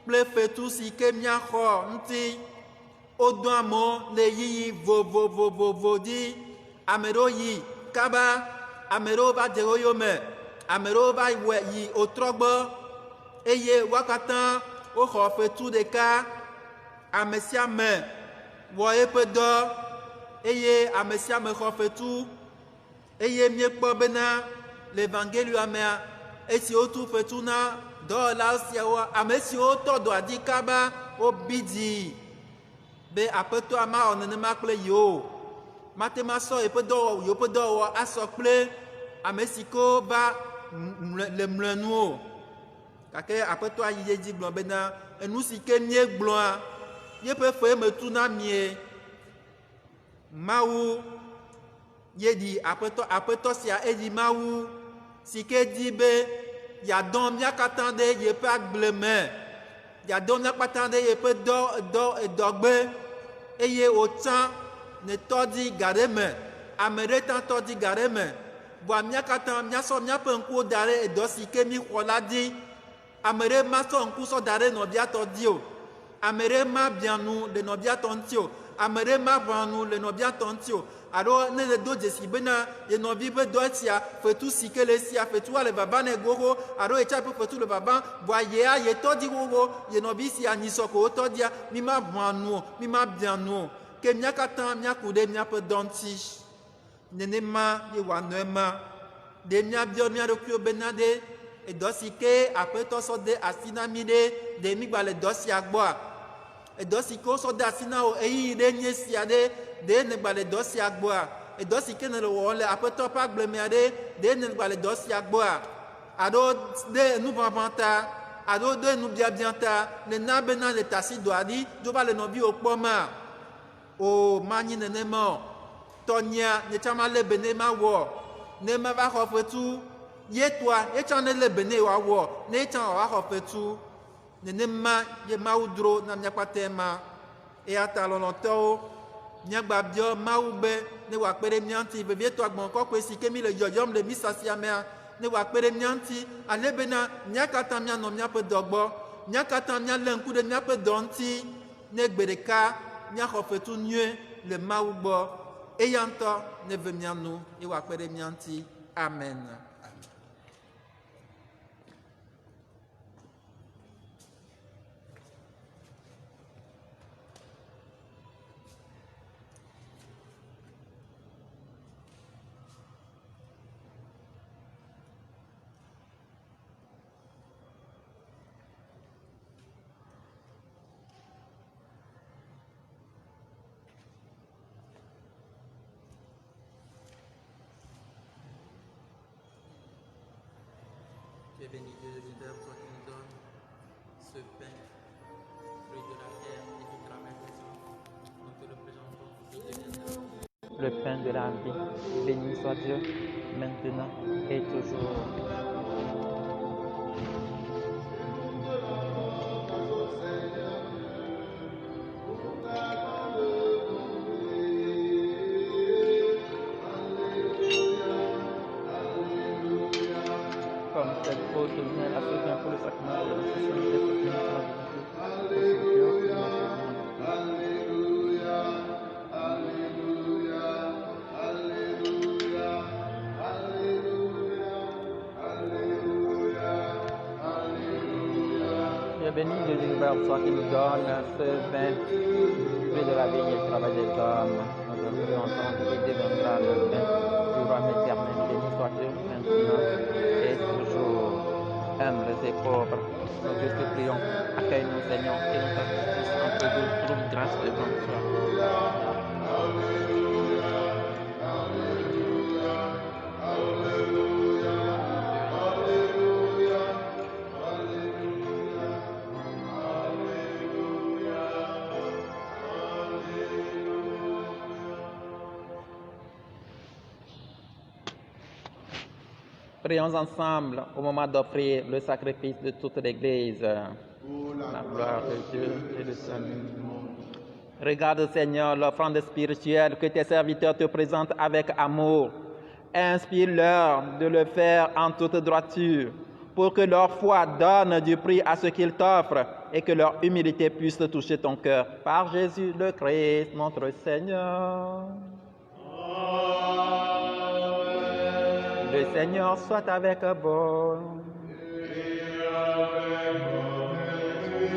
kple fetu si ke miaxɔ ŋuti wodo amewo le yiyi vovovovovo dzi ame ɖewo yi kaba ame ɖewo va dze wo yome ame ɖewo va wɔ yi wotrɔ gbɔ eye wo katã woxɔ fetu ɖeka ame sia ame wɔ eƒe dɔ eye ame sia ame xɔ fetu eye miekpɔ bena le evangelia mea esi wotu fetu na dɔwɔla siawo ame siwo tɔ dɔa dzi kaba wobi dzi be aƒetɔa mawɔ nenema kple yewo mate ma sɔ yeƒe dɔwɔwɔ asɔ kple ame si ke va le mlɔenu o gake aƒetɔa yi edzi gblɔ bena enu si ke miegblɔa yeƒe fe metu na mie Mawu yedi aƒetɔ sia edi Mawu si ke di be yadɔn mía katã ɖe yeƒe agble me yadɔn mía katã ɖe yeƒe dɔgbe eye wòtsã ne tɔdzi ga ɖe me ame ɖe tã tɔdzi ga ɖe me voa mía katã míasɔ míaƒe ŋkuwo da ɖe edɔ si ke mi xɔ la dzi ame ɖe masɔ ŋku sɔ da ɖe nɔvia tɔ dzi o ame ɖe ma biã nu le nɔvia tɔ ŋuti o ame ɖe ma ʋã nu le nɔvia tɔ ŋuti o alo ne le do dzesi bena ye nɔvi ƒe dɔ sia fetu si ke le sia fetua le vava nɛ gogo alo ye tsa ƒe fetu le vava voa yea ye tɔdzi gogo ye nɔvi sia nyisɔ ko wotɔdzia mi ma ʋã nu o mi ma biã nu o ke mía katã míaku ɖe míaƒe dɔ ŋuti nenema ye wòanɔ ema ɖe míabiɔ mía ɖokuiwo bena ɖe edɔ si ke aƒetɔ sɔ de asi na mi ɖe migba le dɔ sia gbɔa edɔ si ke wosɔ de asi na wo eyiyi ɖe nye sia ɖe ne gba le dɔ sia gbɔa edɔ si ke ne le wɔwɔ le aƒetɔ ƒe agblemea ɖe ne gba le dɔ sia gbɔa alo ɖe nuʋaʋã ta alo ɖe nubiabiã ta nena bena le tasi dɔa ɖi dzo va le nɔviwo kpɔma o manyi nenema o tɔnyia ne tsã ma lé be ne ma wɔ ne ma va xɔ fetu ye toa ye tsã ne lé be ne wòawɔ ne ye tsã wòava xɔ fetu nenema ye Mawu dro na míakpatɛ ma eya ta lɔlɔ̃tɔwo míagba biɔ Mawu be ne wòakpe ɖe mía ŋuti vevietɔ agbɔ̃ kɔkɔe si ke mi le dzɔdzɔm le misa sia mea ne wòakpe ɖe mía ŋuti ale bena mía katã míanɔ míaƒe dɔ gbɔ mía katã míalé ŋku ɖe míaƒe dɔ ŋuti ne gbe ɖeka míaxɔ fetu nyuie le Mawu gbɔ eya ŋutɔ neve mía nu ye wòakpe ɖe mía ŋuti amen. Tu es béni Dieu de l'univers, toi qui nous donnes ce pain, fruit de la terre et du travail des hommes. Nous te le présentons, il deviendra le pain de la vie. Béni soit Dieu, maintenant et toujours. Béni Dieu de l'univers, toi qui nous donne ce vin, fruit de la vie et le travail des hommes. Nous te présentons qui deviendra le vin du royaume éternel. Béni soit Dieu maintenant et toujours. Humbles et pauvres, nous te supplions, accueille-nous Seigneur et nous t'assistons en te trouve grâce devant toi. Prions ensemble au moment d'offrir le sacrifice de toute l'Église. La gloire de Dieu et le salut du monde. Regarde, Seigneur, l'offrande spirituelle que tes serviteurs te présentent avec amour. Inspire-leur de le faire en toute droiture, pour que leur foi donne du prix à ce qu'ils t'offrent et que leur humilité puisse toucher ton cœur. Par Jésus le Christ, notre Seigneur. Le Seigneur soit avec vous.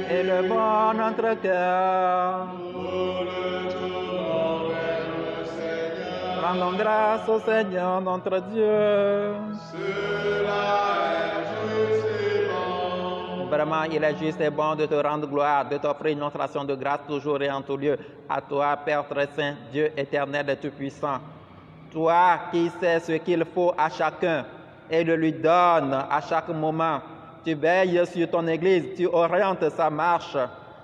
Et le bon notre cœur. Rendons grâce au Seigneur notre Dieu. Vraiment, il est juste et bon de te rendre gloire, de t'offrir une action de grâce toujours et en tout lieu. À toi, Père très saint, Dieu éternel et tout-puissant. Toi qui sais ce qu'il faut à chacun et le lui donnes à chaque moment. Tu veilles sur ton Église, tu orientes sa marche.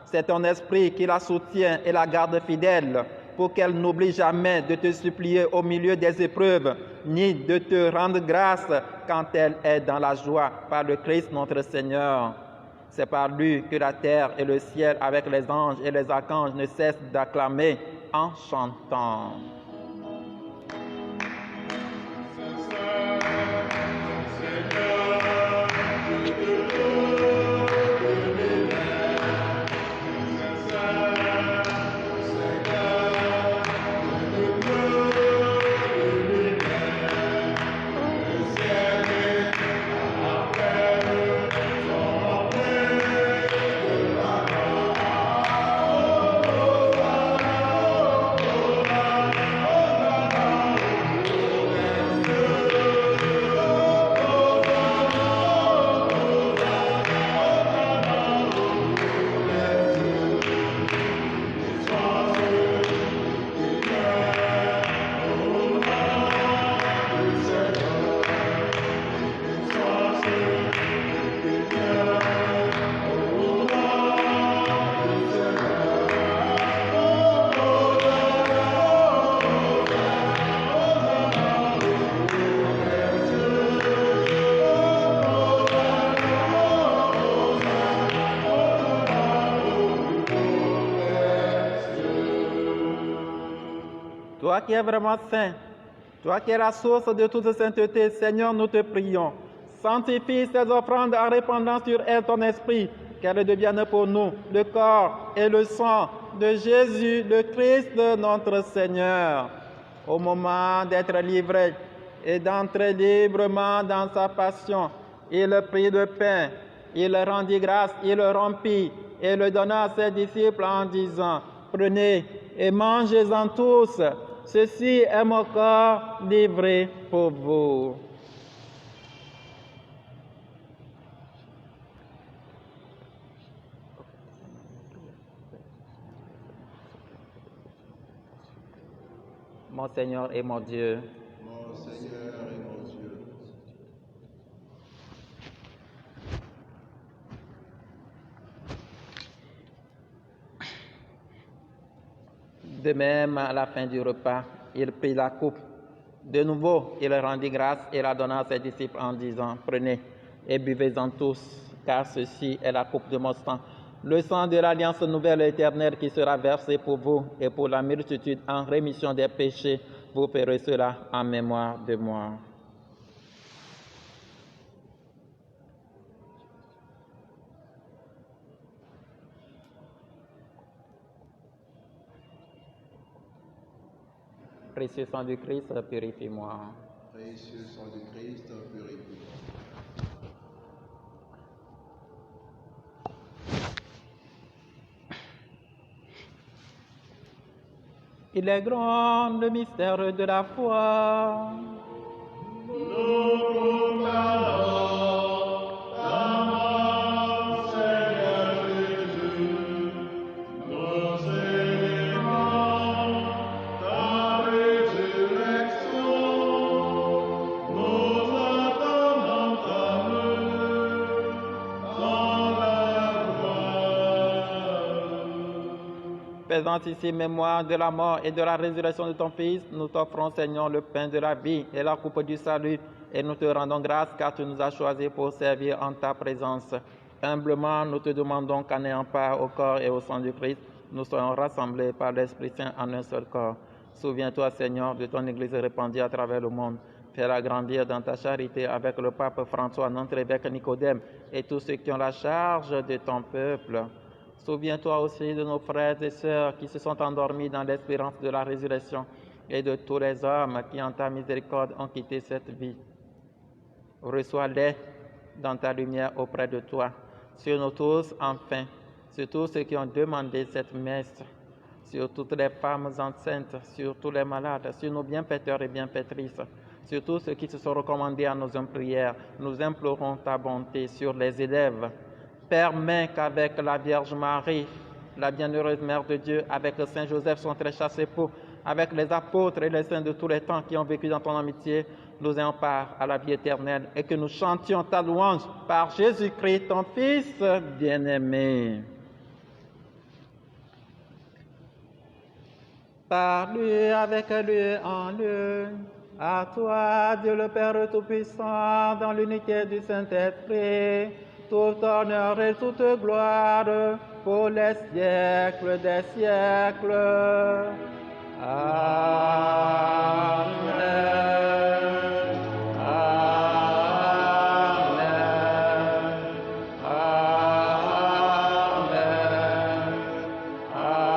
C'est ton esprit qui la soutient et la garde fidèle pour qu'elle n'oublie jamais de te supplier au milieu des épreuves, ni de te rendre grâce quand elle est dans la joie, par le Christ notre Seigneur. C'est par lui que la terre et le ciel, avec les anges et les archanges, ne cessent d'acclamer en chantant. Toi qui es vraiment saint, toi qui es la source de toute sainteté, Seigneur, nous te prions. Sanctifie ces offrandes en répandant sur elles ton esprit, qu'elles deviennent pour nous le corps et le sang de Jésus, le Christ, notre Seigneur. Au moment d'être livré et d'entrer librement dans sa passion, il prit le pain, il rendit grâce, il le rompit et le donna à ses disciples en disant, « Prenez et mangez-en tous. Ceci est mon corps livré pour vous. » Mon Seigneur et mon Dieu. Mon Seigneur et mon Dieu. De même, à la fin du repas, il prit la coupe. De nouveau, il rendit grâce et la donna à ses disciples en disant, « Prenez et buvez-en tous, car ceci est la coupe de mon sang, le sang de l'alliance nouvelle et éternelle qui sera versé pour vous et pour la multitude en rémission des péchés. Vous ferez cela en mémoire de moi. » Précieux sang du Christ, purifie-moi. Précieux sang du Christ, purifie-moi. Il est grand le mystère de la foi. Faisant ici mémoire de la mort et de la résurrection de ton Fils, nous t'offrons, Seigneur, le pain de la vie et la coupe du salut. et nous te rendons grâce car tu nous as choisis pour servir en ta présence. Humblement, nous te demandons qu'en ayant part au corps et au sang du Christ, nous soyons rassemblés par l'Esprit Saint en un seul corps. Souviens-toi, Seigneur, de ton Église répandue à travers le monde. Fais-la grandir dans ta charité avec le pape François, notre évêque Nicodème et tous ceux qui ont la charge de ton peuple. Souviens-toi aussi de nos frères et sœurs qui se sont endormis dans l'espérance de la résurrection et de tous les hommes qui, en ta miséricorde, ont quitté cette vie. Reçois-les dans ta lumière auprès de toi. Sur nous tous, enfin, sur tous ceux qui ont demandé cette messe, sur toutes les femmes enceintes, sur tous les malades, sur nos bienfaiteurs et bienfaitrices, sur tous ceux qui se sont recommandés à nos prières, nous implorons ta bonté sur les élèves. Permets qu'avec la Vierge Marie, la bienheureuse Mère de Dieu, avec le Saint Joseph, son très chaste époux, avec les apôtres et les saints de tous les temps qui ont vécu dans ton amitié, nous ayons part à la vie éternelle et que nous chantions ta louange par Jésus-Christ, ton Fils bien-aimé. Par lui, avec lui, en lui, à toi, Dieu le Père Tout-Puissant, dans l'unité du Saint-Esprit, tout honneur et toute gloire pour les siècles des siècles. Amen. Amen. Amen. Amen.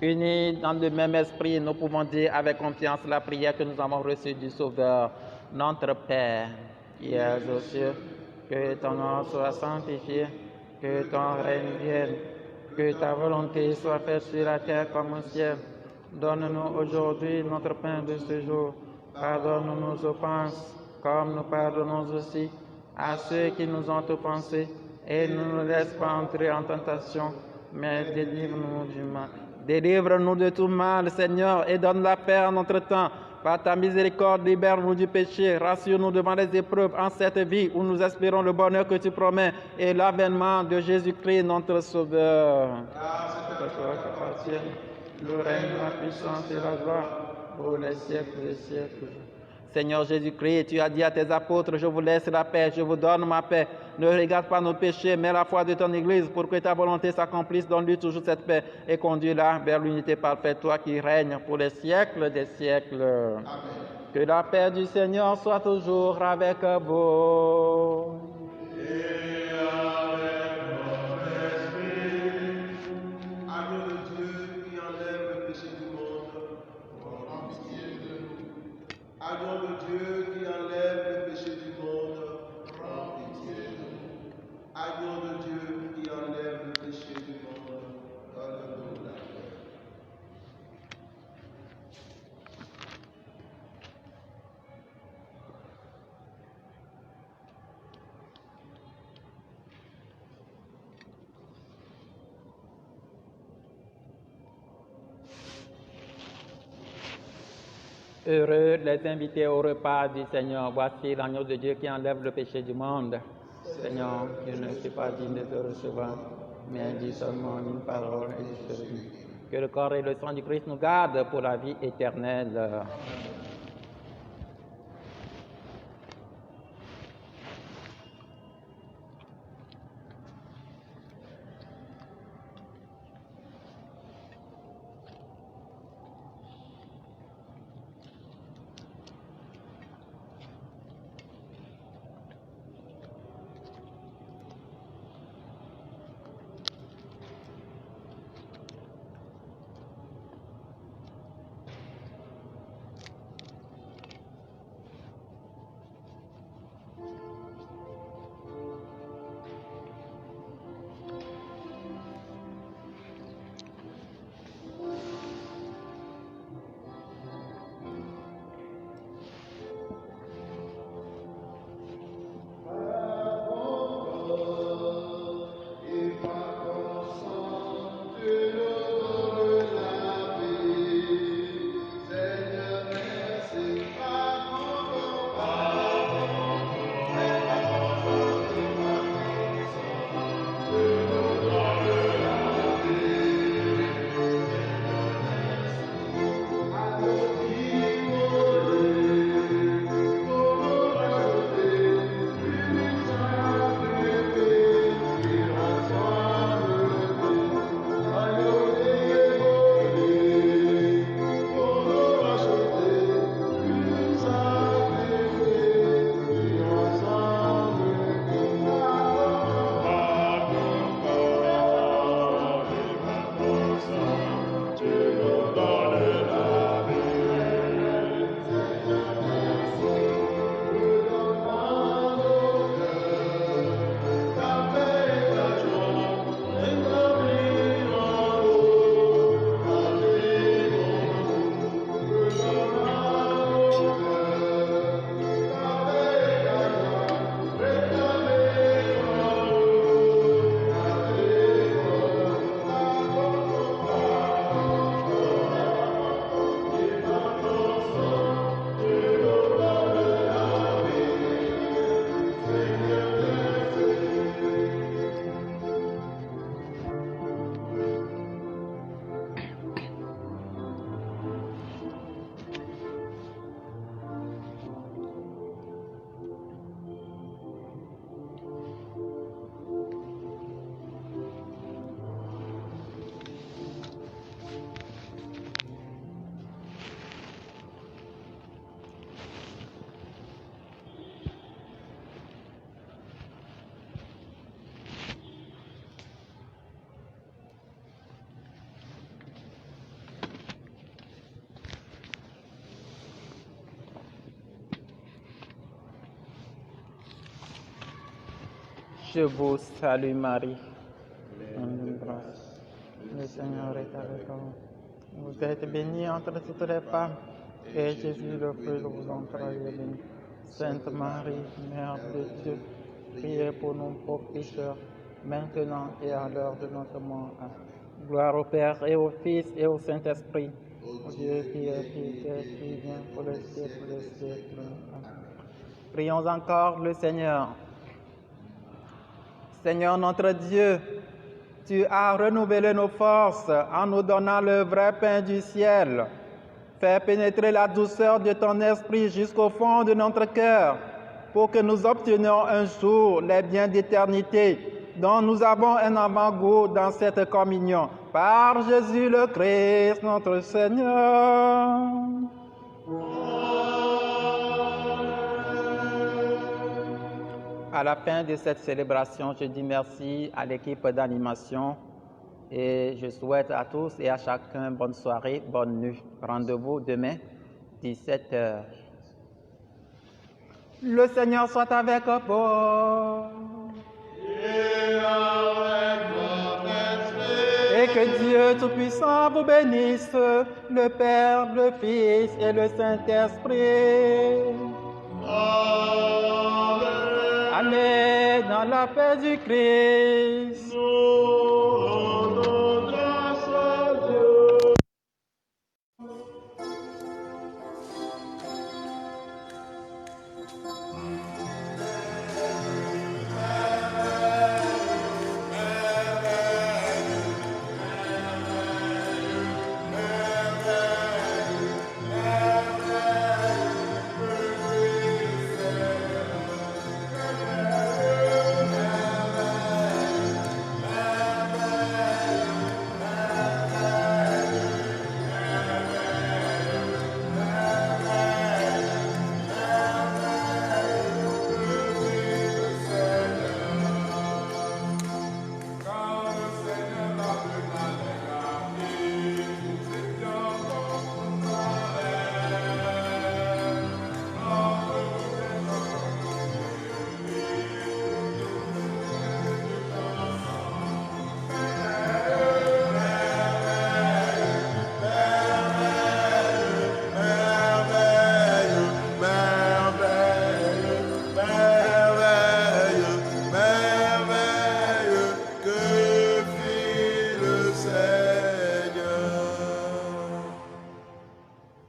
Unis dans le même esprit, nous pouvons dire avec confiance la prière que nous avons reçue du Sauveur, notre Père, qui es aux cieux, que ton nom soit sanctifié, que ton règne vienne, que ta volonté soit faite sur la terre comme au ciel. Donne-nous aujourd'hui notre pain de ce jour. Pardonne-nous nos offenses, comme nous pardonnons aussi à ceux qui nous ont offensés, et ne nous laisse pas entrer en tentation, mais délivre-nous du mal. Délivre-nous de tout mal, Seigneur, et donne la paix à notre temps. Par ta miséricorde, libère-nous du péché, rassure-nous devant les épreuves en cette vie où nous espérons le bonheur que tu promets et l'avènement de Jésus-Christ, notre Sauveur. Le règne, la puissance et la gloire pour les siècles des siècles. Seigneur Jésus-Christ, tu as dit à tes apôtres, je vous laisse la paix, je vous donne ma paix. Ne regarde pas nos péchés, mais la foi de ton Église pour que ta volonté s'accomplisse. Donne-lui toujours cette paix et conduis-la vers l'unité parfaite, toi qui règnes pour les siècles des siècles. Amen. Que la paix du Seigneur soit toujours avec vous. Et avec votre esprit. Agneau de Dieu qui enlève le péché du monde, prends pitié de nous. Agneau de Dieu qui enlève le péché du monde, prends pitié de nous. Agneau de Dieu qui enlève le péché du monde, donne-nous la paix. Heureux les invités au repas du Seigneur. Voici l'agneau de Dieu qui enlève le péché du monde. Seigneur, je ne suis pas digne de te recevoir, mais dis seulement une parole et je serai guéri. Que le corps et le sang du Christ nous gardent pour la vie éternelle. Je vous salue Marie, pleine de grâce. Le Seigneur est avec vous. Vous êtes bénie entre toutes les femmes, et Jésus, le fruit de vos entrailles, est béni. Sainte Marie, Mère de Dieu, priez pour nous pauvres pécheurs, maintenant et à l'heure de notre mort. Amen. Gloire au Père et au Fils et au Saint-Esprit. Au Dieu qui est qui vient pour le siècle des siècles. Amen. Prions encore le Seigneur. Seigneur notre Dieu, tu as renouvelé nos forces en nous donnant le vrai pain du ciel. Fais pénétrer la douceur de ton esprit jusqu'au fond de notre cœur pour que nous obtenions un jour les biens d'éternité dont nous avons un avant-goût dans cette communion. Par Jésus le Christ, notre Seigneur. À la fin de cette célébration, je dis merci à l'équipe d'animation et je souhaite à tous et à chacun bonne soirée, bonne nuit. Rendez-vous demain, 17h. Le Seigneur soit avec vous. Et que Dieu Tout-Puissant vous bénisse, le Père, le Fils et le Saint-Esprit. Allez dans la paix du Christ.